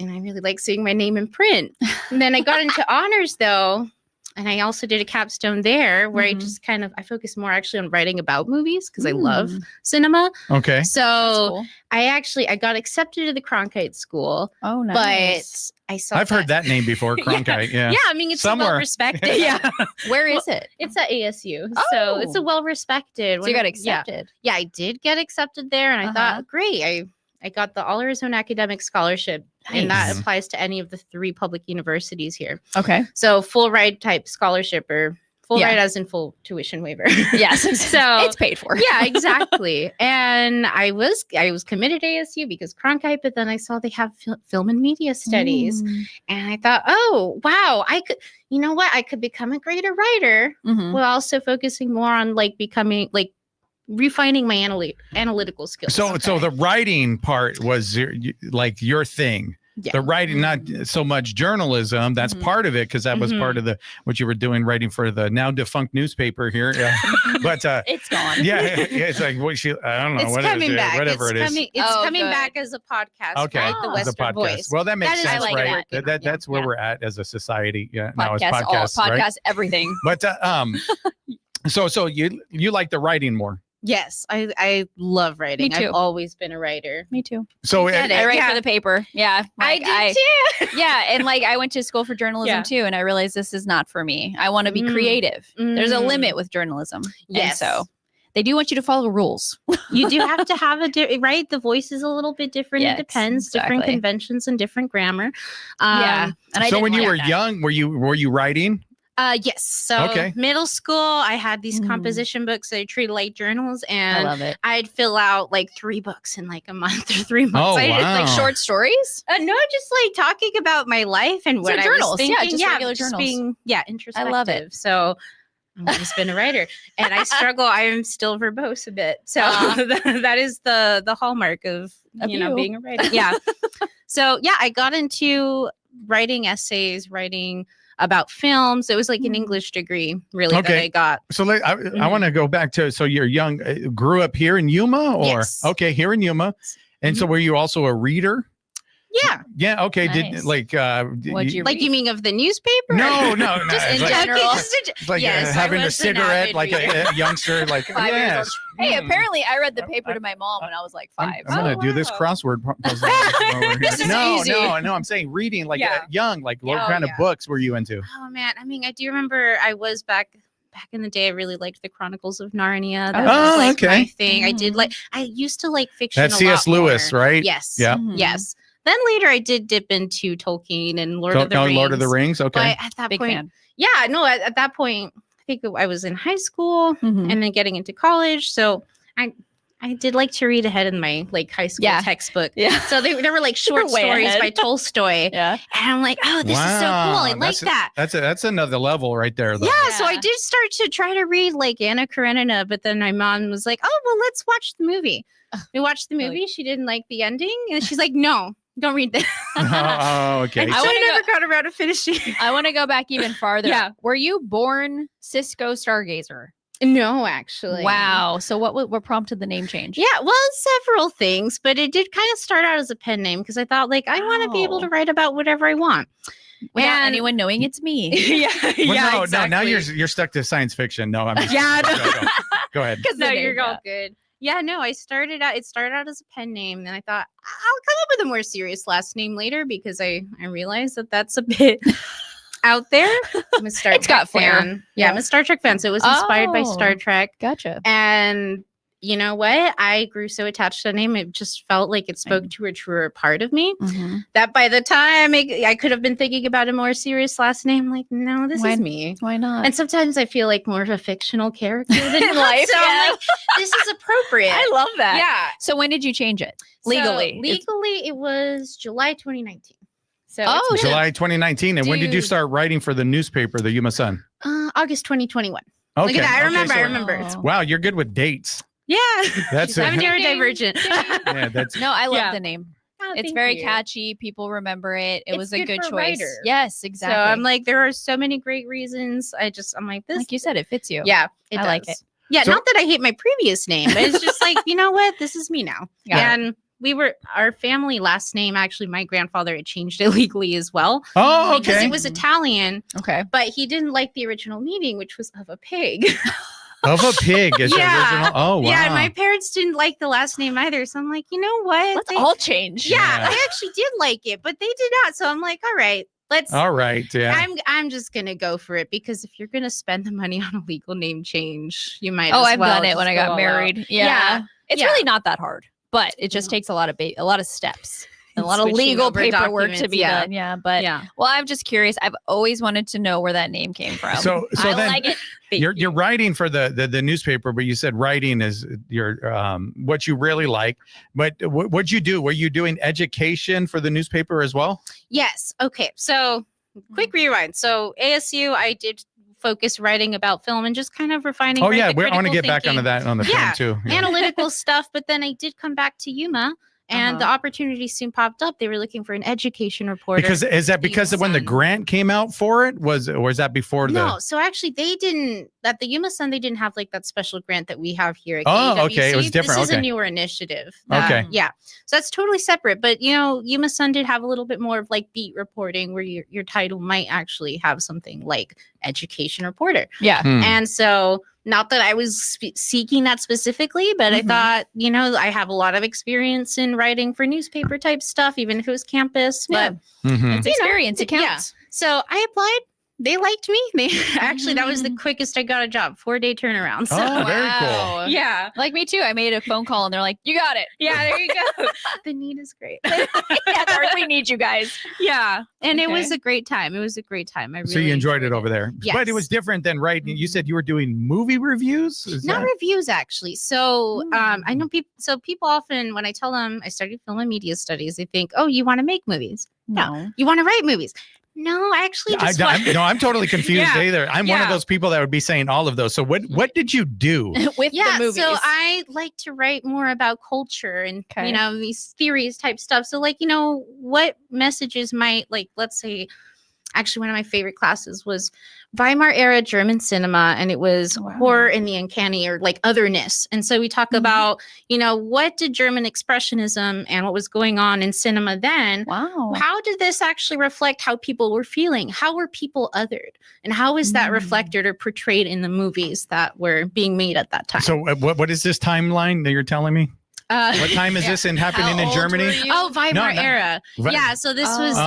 seeing my name in print. And then I got into honors though. And I also did a capstone there where I just I focus more actually on writing about movies because I love cinema. Okay. So cool. I got accepted to the Cronkite School. Oh, nice. But I saw I've heard that name before, Cronkite. Yeah. Yeah, I mean, it's Somewhere. well respected. Yeah. Where is it? It's at ASU. Oh. So it's a well respected. So you got accepted. Yeah, I did get accepted there. And I thought, great. I got the All Arizona Academic Scholarship. Nice. And that applies to any of the 3 public universities here. Okay. So full ride type scholarship or full ride as in full tuition waiver. Yes. So it's paid for. Yeah, exactly. And I was committed to ASU because Cronkite, but then I saw they have film and media studies. And I thought, oh, wow, I could, you know what? I could become a greater writer while also focusing more on becoming refining my analytical skills. So the writing part was your thing. Yeah. The writing, not so much journalism. That's part of it because that was part of what you were doing, writing for the now defunct newspaper here. Yeah. But it's gone. Yeah, it's like I don't know It's what coming it is, back. whatever it is. It's coming back as a podcast. Okay, right? The as a Western podcast. Voice. Well, that makes sense, is right? That's where we're at as a society. Yeah, now it's Podcast, podcasts, right? everything. But so you like the writing more. Yes, I love writing. Me too. I've always been a writer. Me too. So I write for the paper. Yeah. I did too. Yeah. And I went to school for journalism too. And I realized this is not for me. I want to be creative. There's a limit with journalism. Yes. And so they do want you to follow rules. You do have to have right? The voice is a little bit different. Yes, it depends. Different conventions and different grammar. Yeah. And so when you were young, were you writing? Yes. So middle school, I had these composition books that I treated like journals, and I love it. I'd fill out like 3 books in like a month or 3 months. Oh, I did, wow. Like short stories? no, just like talking about my life and what I journals. was thinking. Yeah, just regular journals. Being, introspective. I love it. So I've always been a writer, and I struggle. I am still verbose a bit. So that is the hallmark of being a writer. Yeah. So I got into writing essays, writing about films. It was like an English degree, really, that I got. So I want to go back to, so you're young, grew up here in Yuma, or Yes. Okay, here in Yuma, and so were you also a reader? Yeah. Yeah. Okay. Nice. Did like What'd you Like, you mean of the newspaper? No. Just in It's like, general. it's like Yes, I having a was an cigarette, avid like reader. a youngster, like 5 years yes. old. Hey, apparently I read the paper to my mom when I was like 5. I'm gonna do this crossword puzzle. This is no, easy. no. I'm saying reading, like young. Like what kind of books were you into? Oh man, I mean, I do remember I was back in the day. I really liked the Chronicles of Narnia. That was like my thing. I did I used to like fiction. That's a C.S. lot Lewis, more. right? Yes. Yeah. Yes. Then later I did dip into Tolkien and Lord of the Rings. Lord of the Rings. Okay. But at that Big point, fan. at that point, I think I was in high school and then getting into college. So I did like to read ahead in my like high school textbook. Yeah. So there were like short way stories ahead. by Tolstoy. Yeah. And I'm like, oh, this is so cool. I like that. That's another level right there, though. Yeah, so I did start to try to read like Anna Karenina, but then my mom was like, oh, well, let's watch the movie. We watched the movie. She didn't like the ending. And she's like, no, don't read this. Oh, okay. And so I never got around to finishing. I want to go back even farther. Yeah. Were you born Sisko Stargazer? No, actually. Wow. So what prompted the name change? Yeah, well, several things, but it did kind of start out as a pen name because I thought like I want to be able to write about whatever I want. Without anyone knowing it's me. Well, no, now you're stuck to science fiction. No, I'm just go ahead. No, you're all good. Yeah, no, it started out as a pen name, and I thought I'll come up with a more serious last name later because I realized that that's a bit out there. I'm a Star Trek fan. Yeah, I'm a Star Trek fan, so it was inspired by Star Trek. Gotcha. And you know what? I grew so attached to the name, it just felt like it spoke to a truer part of me. That by the time I could have been thinking about a more serious last name, like, no, this is me. Why not? And sometimes I feel like more of a fictional character than life. So I'm like, this is appropriate. I love that. Yeah. So when did you change it? Legally? So, legally, it was July 2019. So July 2019. And when did you start writing for the newspaper, the Yuma Sun? August 2021. Okay. Look at that. I remember. so- I remember. Wow, you're good with dates. Yeah. That's I'm it. neurodivergent. Yeah, that's No, I love the name. Oh, It's thank very you. catchy. People remember it. It It's was a good good for a choice. writer. Yes, exactly. So I'm like, there are so many great reasons. I'm like, this. like you said, it fits you. Yeah, I like does. it. Yeah, So- not that I hate my previous name, but it's just like, you know what? This is me now. Yeah. And our family last name, actually, my grandfather had changed it legally as well. Oh, Because okay. it was Italian, Okay. but he didn't like the original meaning, which was of a pig. Of a pig is the Yeah. original. Oh, wow. Yeah, and my parents didn't like the last name either. So I'm like, you know what? Let's all change. Yeah, Yeah. they actually did like it, but they did not. So I'm like, all right, let's. All right. Yeah. I'm just gonna go for it because if you're gonna spend the money on a legal name change, you might. Oh, as I've well done it just when I go got all married. out. Yeah. It's Yeah. really not that hard, but it just takes a lot of steps. And a lot of Switching legal over paperwork to documents, be yeah. done. Yeah. But Yeah. well, I'm just curious. I've always wanted to know where that name came from. So I then like it. you're writing for the newspaper, but you said writing is your what you really like. But what'd you do? Were you doing education for the newspaper as well? Yes. Okay. So quick rewind. So ASU, I did focus writing about film and just kind of refining. Oh right, yeah, the I want to critical get back onto thinking. that on the Yeah. film too. Yeah. Analytical stuff, but then I did come back to Yuma. And the opportunity soon popped up. They were looking for an education reporter. Because is that because of when the grant came out for it or is that before No, so actually they didn't at the Yuma Sun, they didn't have like that special grant that we have here at Oh, KAWC. okay. It was different. This is a Okay. newer initiative. Okay. Yeah. So that's totally separate. But you know, Yuma Sun did have a little bit more of like beat reporting where your title might actually have something like education reporter. Yeah. And so not that I was seeking that specifically, but I thought, you know, I have a lot of experience in writing for newspaper type stuff, even if it was campus. But Mhm. It's experience. It yeah. counts. So I applied they liked me. They actually, that was the quickest I got a job, 4-day turnaround. So. Oh, very cool. Yeah. Like me too. I made a phone call and they're like, you got it. Yeah, there you go. The need is great. We need you guys. Yeah. And it was Okay. a great time. It was a great time. I really So you enjoyed it over there. Yes. But it was different than writing. You said you were doing movie reviews? Is Not that- reviews, actually. So I know people. So people often, when I tell them I studied film and media studies, they think, "Oh, you want to make movies? No, you want to write movies? No, I actually just want." I'm totally confused Yeah. either. I'm one of Yeah. those people that would be saying all of those. So what did you do? With Yeah, the movies. so I like to write more about culture and Okay. these theories type stuff. So like what messages might, like, let's say, actually one of my favorite classes was Weimar era German cinema, and it was horror and the uncanny, or like otherness. And so we talk about what did German expressionism and what was going on in cinema then, how did this actually reflect how people were feeling? How were people othered, and how is that reflected or portrayed in the movies that were being made at that time? So what is this timeline that you're telling me? What time is this in happening in Germany? Oh, Weimar No, era. Right. Yeah, so this was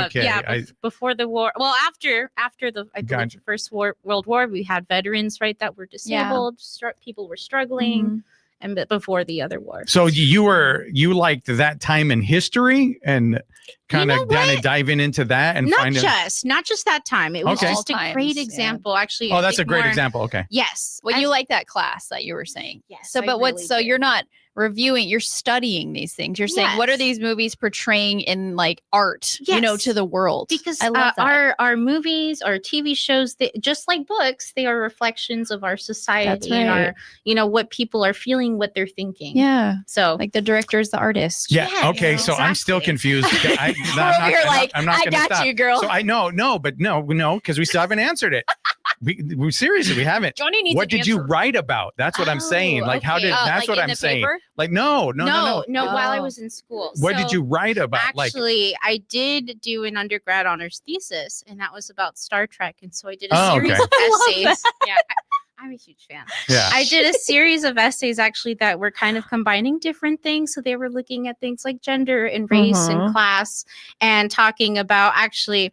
okay. Before the war. Well, after the Gotcha. First World War, we had veterans, right, that were disabled. People were struggling, and before the other war. So you liked that time in history and kind of diving into that and not finding. just that time. It was Okay. just a great example, actually. Oh, I that's a think great more- example. Okay. Yes. Well, you like that class that you were saying. Yes. So, I but really did. you're not reviewing, you're studying these things. You're saying, what are Yes. these movies portraying in like art, Yes. to the world? Because I love that. our movies, our TV shows, just like books, they are reflections of our society and right. our, what people are feeling, what they're thinking. Yeah. So like the director is the artist. Yeah. Okay. So I'm still confused. I'm We're over here like, I'm not I gonna got stop. you, girl. So I know, but no, because we still haven't answered it. We seriously, we haven't. Johnny needs What an did you answer. write about? That's what I'm saying. Like, how okay. did? That's Like what in I'm the saying. paper? Like, no. While I was in school. What did So, you write about? Like, Actually, I did do an undergrad honors thesis, and that was about Star Trek. And so I did a Oh, series okay. of essays. Yeah, I'm a huge fan. Yeah. I did a series of essays actually that were kind of combining different things. So they were looking at things like gender and race and class, and talking about actually.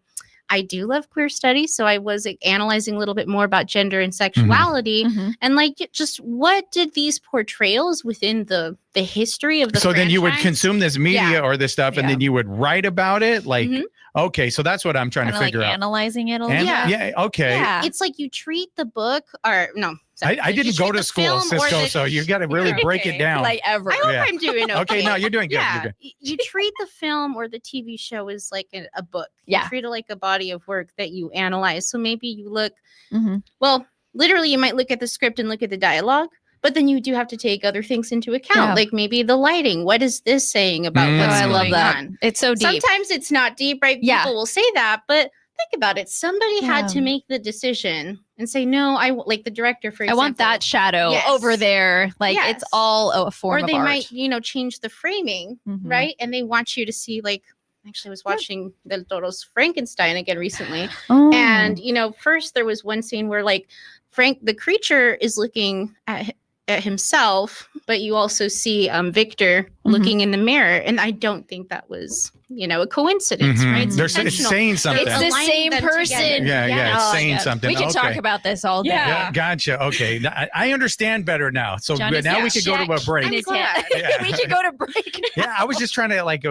I do love queer studies, so I was analyzing a little bit more about gender and sexuality, and like just what did these portrayals within the history of the so then you would franchise- consume this media Yeah. or this stuff, and then you would write about it. Like, okay, so that's what I'm trying to Kinda figure like out. analyzing it a little And, bit. yeah. Okay. Yeah. It's like you treat the book, or no, sorry, I like you didn't go treat to the school, film or Cisco, the- so you got to really You're break it okay. down. Like ever. I hope Yeah. I'm doing okay. Okay, no, you're doing good. Yeah, You're good. you treat the film or the TV show as like a book. Yeah. You treat it like a body of work that you analyze. So maybe you look, Mhm. well, literally, you might look at the script and look at the dialogue, but then you do have to take other things into account, Yeah. like maybe the lighting. What is this saying about Mm. what's I love going that. on? It's so deep. Sometimes it's not deep, right? Yeah. People will say that, but think about it. Somebody had to Yeah. make the decision and say, no, like the director, for I example. want that shadow Yes. over there. Like it's Yes. all a form Or of they art. might, change the framing, Mhm. right? And they want you to see, like, actually, I was watching Del Toro's Frankenstein again recently. Oh. And, first there was one scene where, like, Frank, the creature, is looking at himself, but you also see Victor looking in the mirror. And I don't think that was, a coincidence, Mhm. right? It's intentional. saying something. They're It's the aligning same them person. together. Yeah, it's Oh, saying yeah. something. We can talk Okay. about this all day. Yeah, gotcha. Okay, I understand better now. So Johnny's now we got could go to a check break. in his hand. Yeah. We should go to break. Yeah, I was just trying to like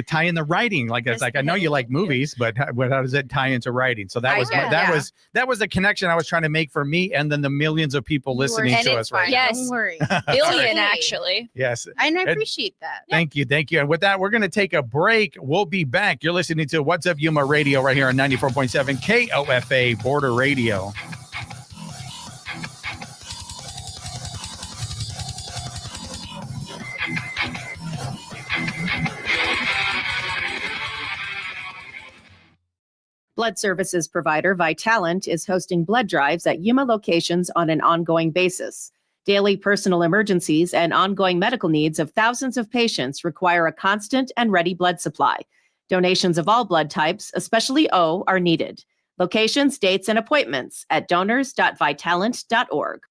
tie in the writing. Like it's like I know you like movies, but how does it tie into writing? So that I was get it. that was the connection I was trying to make for me and then the millions of people listening and to it's us right fine. now. Yes. Don't worry. Billion, Okay. actually. Yes. And I And- appreciate that. Thank you. And with that, we're going to take a break. We'll be back. You're listening to What's Up Yuma Radio right here on 94.7 KOFA Border Radio. Blood services provider Vitalant is hosting blood drives at Yuma locations on an ongoing basis. Daily personal emergencies and ongoing medical needs of thousands of patients require a constant and ready blood supply. Donations of all blood types, especially O, are needed. Locations, dates, and appointments at donors.vitalant.org.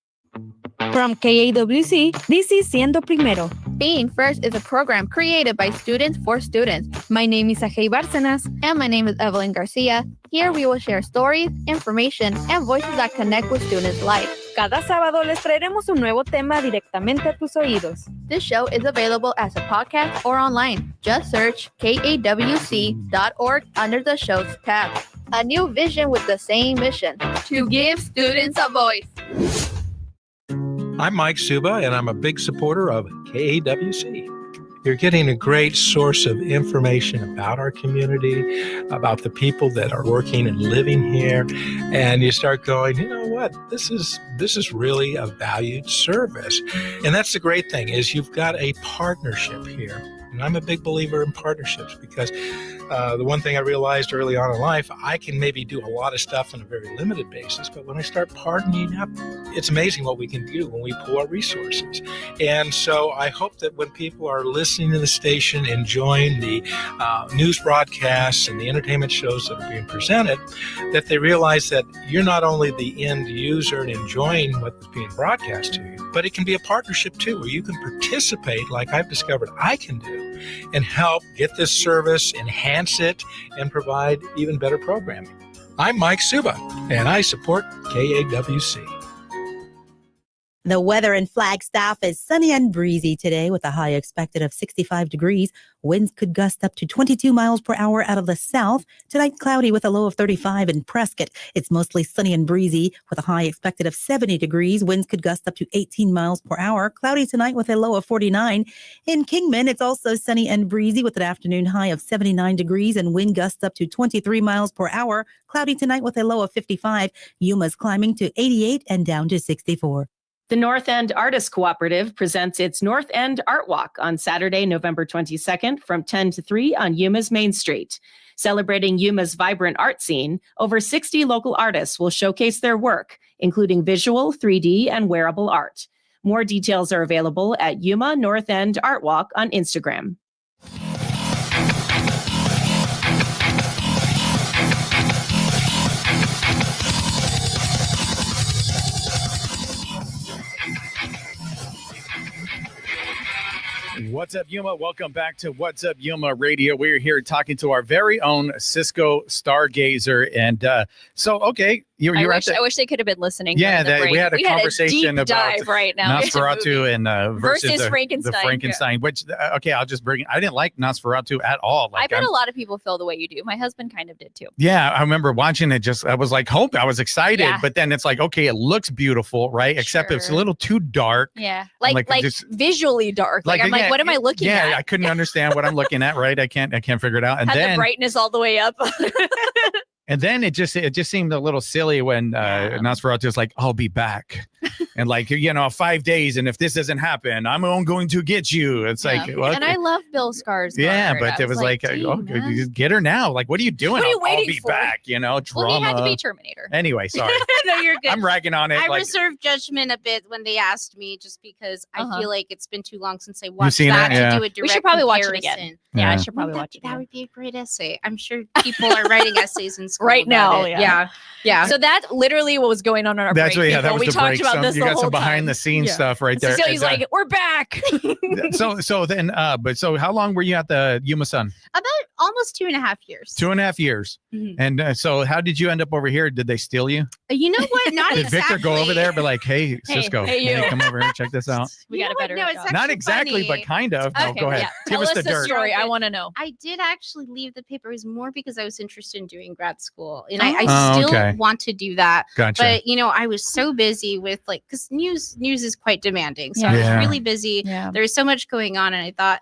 From KAWC, this is Siendo Primero. Being First is a program created by students for students. My name is Ajay Bárcenas. And my name is Evelyn Garcia. Here we will share stories, information, and voices that connect with students' life. Cada sábado les traeremos un nuevo tema directamente a tus oídos. This show is available as a podcast or online. Just search KAWC.org under the show's tab. A new vision with the same mission, to give students a voice. I'm Mike Suba, and I'm a big supporter of KAWC. You're getting a great source of information about our community, about the people that are working and living here, and you start going, you know what, this is really a valued service. And that's the great thing, is you've got a partnership here. And I'm a big believer in partnerships, because the one thing I realized early on in life, I can maybe do a lot of stuff on a very limited basis, but when I start partnering up, it's amazing what we can do when we pool our resources. And so I hope that when people are listening to the station, enjoying the news broadcasts and the entertainment shows that are being presented, that they realize that you're not only the end user and enjoying what's being broadcast to you, but it can be a partnership too, where you can participate, like I've discovered I can do, and help get this service, enhance it, and provide even better programming. I'm Mike Suba, and I support KAWC. The weather in Flagstaff is sunny and breezy today with a high expected of 65 degrees. Winds could gust up to 22 miles per hour out of the south. Tonight, cloudy with a low of 35 in Prescott. It's mostly sunny and breezy with a high expected of 70 degrees. Winds could gust up to 18 miles per hour. Cloudy tonight with a low of 49. In Kingman, it's also sunny and breezy with an afternoon high of 79 degrees and wind gusts up to 23 miles per hour. Cloudy tonight with a low of 55. Yuma's climbing to 88 and down to 64. The North End Artists Cooperative presents its North End Art Walk on Saturday, November 22nd from 10 to 3 on Yuma's Main Street. Celebrating Yuma's vibrant art scene, over 60 local artists will showcase their work, including visual, 3D, and wearable art. More details are available at Yuma North End Art Walk on Instagram. What's up, Yuma? Welcome back to What's Up, Yuma Radio. We're here talking to our very own Sisko Stargazer. And I wish they could have been listening. Yeah, we had a conversation deep about dive right now. Nosferatu and versus Frankenstein. The Frankenstein, which, I'll just bring it. I didn't like Nosferatu at all. I bet a lot of people feel the way you do. My husband kind of did too. Yeah, I remember watching it. I was like, I was excited, but then it's like, okay, it looks beautiful, right? Except it's a little too dark. Yeah, like visually dark. Like I'm like, what am I looking at? Yeah, I couldn't understand what I'm looking at. Right, I can't figure it out. And had then the brightness all the way up. And then it just seemed a little silly when Nosferatu was like, I'll be back. And 5 days. And if this doesn't happen, I'm going to get you. It's like, well, and I love Bill Skarsgård. Yeah, but it was like get her now. Like, what are you doing? What are you waiting I'll be for? Back, drama. Well, he had to be Terminator. Anyway, sorry. No, you're good. I'm ragging on it. I reserved judgment a bit when they asked me, just because I feel like it's been too long since I You've watched seen that it? Yeah. to do a direct We should probably watch it comparison. again. Yeah, I should probably watch it. That would be a great essay. I'm sure people are writing essays in school right now. about it. Yeah. So that literally what was going on our That's break. that was we the talked break. about this You the got whole some behind time. the scenes stuff right there. Cecilia's like, we're back. So how long were you at the Yuma Sun? About almost 2.5 years. 2.5 years. Mm-hmm. And so how did you end up over here? Did they steal you? You know what? Not Did exactly. Victor go over there and be like, hey, Cisco, hey, come over here and check this out? We got a better. No, it's Not actually exactly, funny. but kind of. No, Okay, go ahead. yeah. Give Tell us us the dirt. story. I want to know. I did actually leave the paper. It was more because I was interested in doing grad school, and I still want to do that. Gotcha. But I was so busy with because news is quite demanding. So I Yeah. was really busy. Yeah. There was so much going on, and I thought,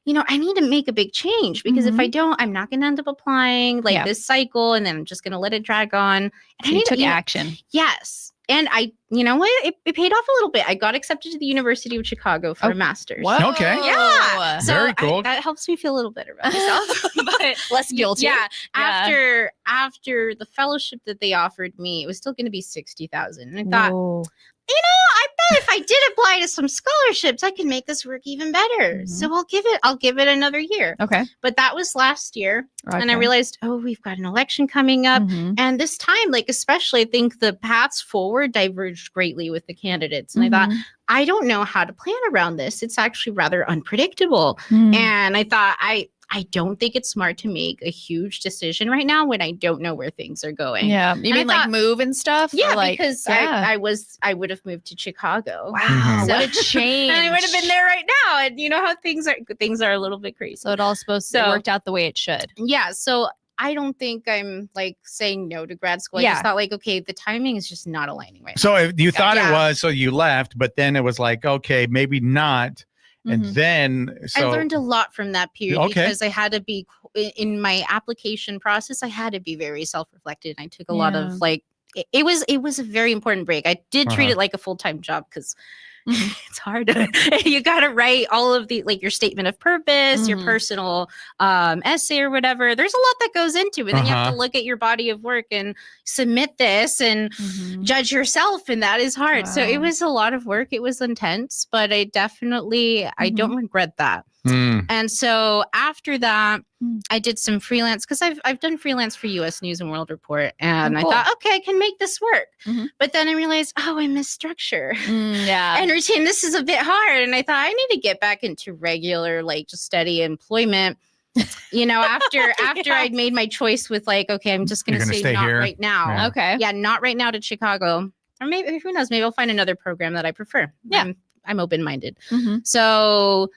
I need to make a big change, because if I don't, I'm not going to end up applying this cycle, and then I'm just going to let it drag on. And So you took action. Yes. And you know what? It paid off a little bit. I got accepted to the University of Chicago for a master's. Whoa. Okay. Yeah. Very cool. That helps me feel a little better about myself. But Less guilty. yeah. After the fellowship that they offered me, it was still going to be $60,000. And I thought, I bet if I did apply to some scholarships, I could make this work even better. So I'll give it another year. Okay. But that was last year. And I Okay. realized, we've got an election coming up. And this time, like, especially, I think the paths forward diverged greatly with the candidates. And I thought, I don't know how to plan around this. It's actually rather unpredictable. And I thought, I don't think it's smart to make a huge decision right now when I don't know where things are going. Yeah. You mean like move and stuff? Yeah, Or like, because I would have moved to Chicago. Wow, what a change. And I would have been there right now. And you know how things are a little bit crazy. So it all worked out the way it should. Yeah. So I don't think I'm like saying no to grad school. I just thought like, okay, the timing is just not aligning right now. So if you thought it was, so you left, but then it was like, okay, maybe not. And then I learned a lot from that period Okay. because I had to be in my application process. I had to be very self-reflective. I took a lot of like, it was a very important break. I did treat it like a full-time job because it's hard. You got to write all of the, like your statement of purpose, your personal essay or whatever. There's a lot that goes into it. And then you have to look at your body of work and submit this and judge yourself. And that is hard. So it was a lot of work. It was intense, but I don't regret that. And so after that, I did some freelance because I've done freelance for U.S. News and World Report, and I thought, okay, I can make this work. But then I realized, I miss structure and routine. This is a bit hard, and I thought I need to get back into regular, like just steady employment. After I'd made my choice with like, okay, I'm just going to say not here. Right now. Yeah. Okay. Yeah, not right now to Chicago, or maybe who knows? Maybe I'll find another program that I prefer. Yeah, I'm open-minded. So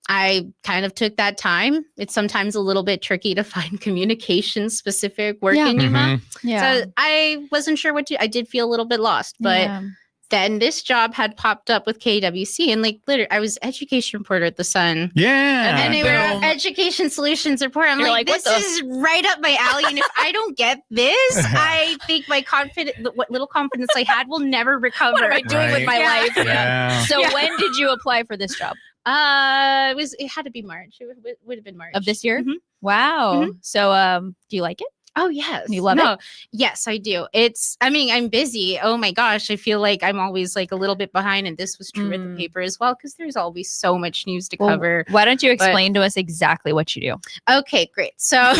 I kind of took that time. It's sometimes a little bit tricky to find communication specific work in Yuma. So I wasn't sure what to, I did feel a little bit lost, but then this job had popped up with KAWC, and like literally I was education reporter at the Sun. And they were education solutions report. I'm like, this is right up my alley. And if I don't get this, I think my what little confidence I had will never recover. What am I doing with my life? So Yeah. when did you apply for this job? It had to be March. It would have been March Of this year? Wow. So do you like it? Oh, yes. You love it? Yes, I do. I'm busy. Oh my gosh. I feel like I'm always like a little bit behind. And this was true at the paper as well, because there's always so much news to cover. Why don't you explain to us exactly what you do? Okay, great. So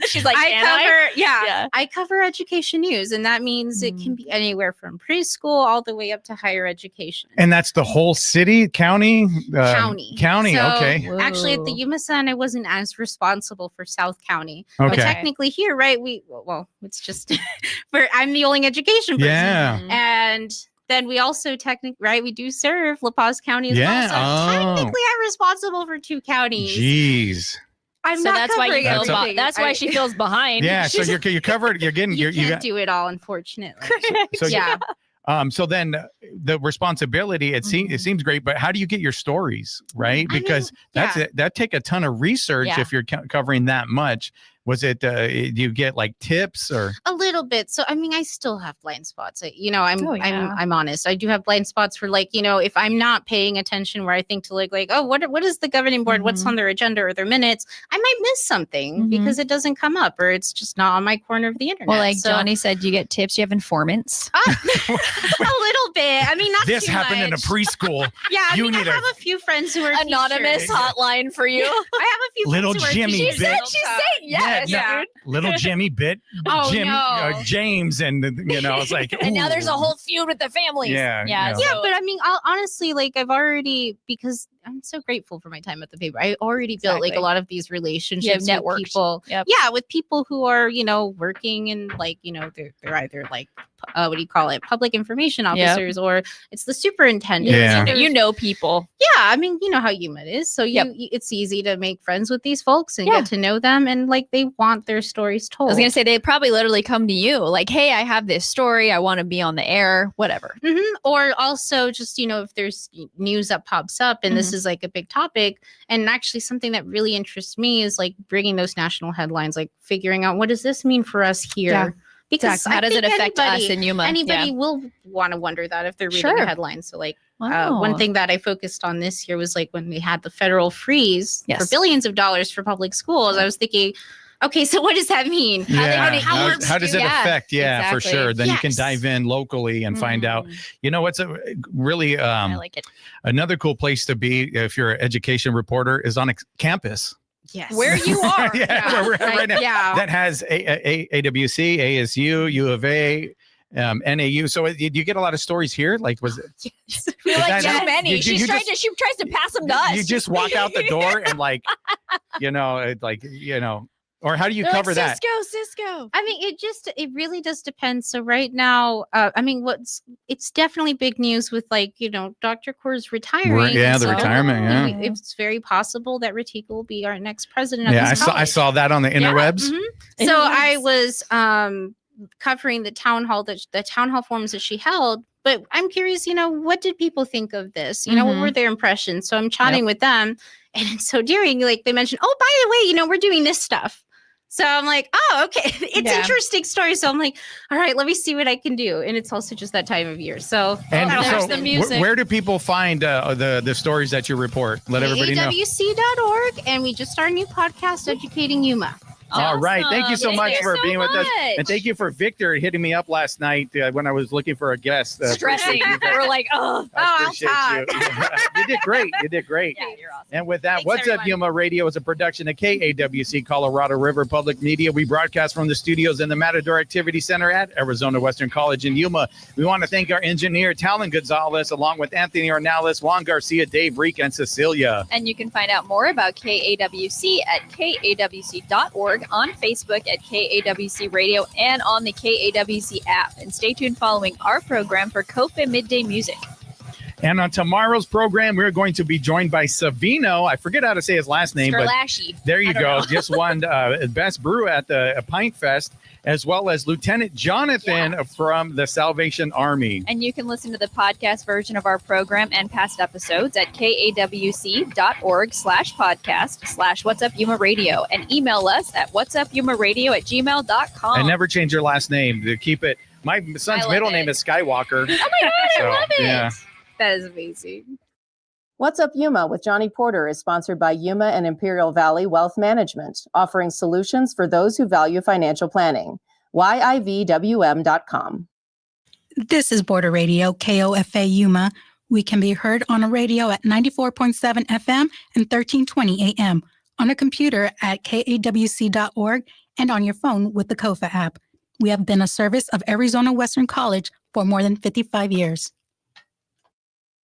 she's like, I cover education news. And that means it can be anywhere from preschool all the way up to higher education. And that's the whole city, county? County. So, okay. Actually, at the Yuma Sun, I wasn't as responsible for South County. Okay. But technically here, right? It's just I'm the only education person. Yeah. And then we also we do serve La Paz County as well. So technically I'm responsible for 2 counties. Jeez. I'm So not that's why you covering feel everything. that's why she feels behind. Yeah, so you're covered. You're getting you can't got, do it all, unfortunately. so yeah. So then the responsibility, it seems great, but how do you get your stories, right? Because that take a ton of research if you're covering that much. Was it, do you get like tips or? A little bit. So, I still have blind spots. I'm honest. I do have blind spots for like, if I'm not paying attention where I think to like, what is the governing board? What's on their agenda or their minutes? I might miss something because it doesn't come up or it's just not on my corner of the internet. Well, like Johnny said, you get tips. You have informants. A little bit. Not this too happened much. in a preschool. Yeah, I have a few friends who are anonymous teachers. hotline for you. I have a few Little friends who are Jimmy teachers. bit. She's saying yes. Little Jimmy bit Oh, Jim, no. James, and it's like, And now there's a ooh. whole feud with the families. Yeah. Yeah, but I'll honestly, like, I've already, because I'm so grateful for my time at the paper. I already built like a lot of these relationships with people. Yeah, with people who are, working in like, they're either like, what do you call it? Public information officers, or it's the superintendent. Yeah. You know people. Yeah, you know how Yuma is. So it's easy to make friends with these folks and get to know them, and like they want their stories told. I was gonna say they probably literally come to you like, "Hey, I have this story. I want to be on the air." Whatever. Or also just if there's news that pops up and this is like a big topic, and actually something that really interests me is like bringing those national headlines, like figuring out what does this mean for us here. Yeah. Because Exactly. How does it affect us in Yuma? Anybody will want to wonder that if they're reading a headline. So like one thing that I focused on this year was like when they had the federal freeze for billions of dollars for public schools. I was thinking, okay, so what does that mean? Yeah. How How does it affect? Yeah, for exactly. sure. Then you can Yes. dive in locally and find out. You know what's a really I like it. another cool place to be if you're an education reporter is on a campus. Yes. Where you are. Yeah, where we're at right now. Yeah. That has AWC, ASU, U of A, NAU. So you get a lot of stories here. Like, was it? We're like that- too many. you She tries to pass them to us. You just walk out the door and like, or how do you They're cover like, that? Cisco. I mean, it really does depend. So right now, I mean, it's definitely big news with Dr. Kaur's retiring. Yeah, and the so retirement. Yeah. it's very possible that Ratika will be our next president. Yeah, of I this saw college. that on the interwebs. Mhm. So I was covering the town hall forums that she held. But I'm curious, what did people think of this? What were their impressions? So I'm chatting with them, and it's so daring. Like they mentioned, oh, by the way, we're doing this stuff. So I'm like, oh, okay, it's interesting story. So I'm like, all right, let me see what I can do. And it's also just that time of year. So And there's so the music. where do people find the stories that you report? Let everybody know. KAWC.org, and we just started a new podcast, Educating Yuma. All right. Thank you so Thank much you for so being with us. And much. thank you for Victor hitting me up last night when I was looking for a guest. Stressing. We're like, oh, I appreciate you. You did great. You did great. Yeah, you're awesome. And with that, Thanks, What's everyone. Up Yuma Radio is a production of KAWC Colorado River Public Media. We broadcast from the studios in the Matador Activity Center at Arizona Western College in Yuma. We want to thank our engineer, Talon Gonzalez, along with Anthony Ornales, Juan Garcia, Dave Reek, and Cecilia. And you can find out more about KAWC at kawc.org, on Facebook at KAWC Radio, and on the KAWC app. And stay tuned following our program for KOFA Midday Music. And on tomorrow's program, we're going to be joined by Savino. I forget how to say his last name, but Scarlasci. there you I don't go. know. Just won Best Brew at the Pint Fest, as well as Lieutenant Jonathan from the Salvation Army. And you can listen to the podcast version of our program and past episodes at kawc.org/podcast/What's Up Yuma Radio, and email us at whatsupyumaradio@gmail.com. And never change your last name to keep it. My son's love middle it. name is Skywalker. Oh my God, I love it. Yeah. That is amazing. What's Up Yuma with Johnny Porter is sponsored by Yuma and Imperial Valley Wealth Management, offering solutions for those who value financial planning. YIVWM.com. This is Border Radio, KOFA Yuma. We can be heard on a radio at 94.7 FM and 1320 AM, on a computer at kawc.org, and on your phone with the KOFA app. We have been a service of Arizona Western College for more than 55 years.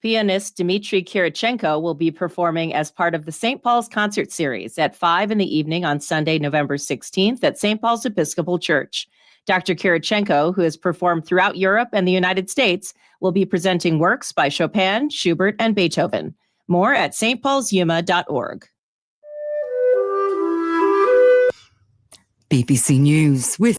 Pianist Dmitry Kirichenko will be performing as part of the St. Paul's Concert Series at 5 p.m. on Sunday, November 16th at St. Paul's Episcopal Church. Dr. Kirichenko, who has performed throughout Europe and the United States, will be presenting works by Chopin, Schubert, and Beethoven. More at stpaulsyuma.org. BBC News with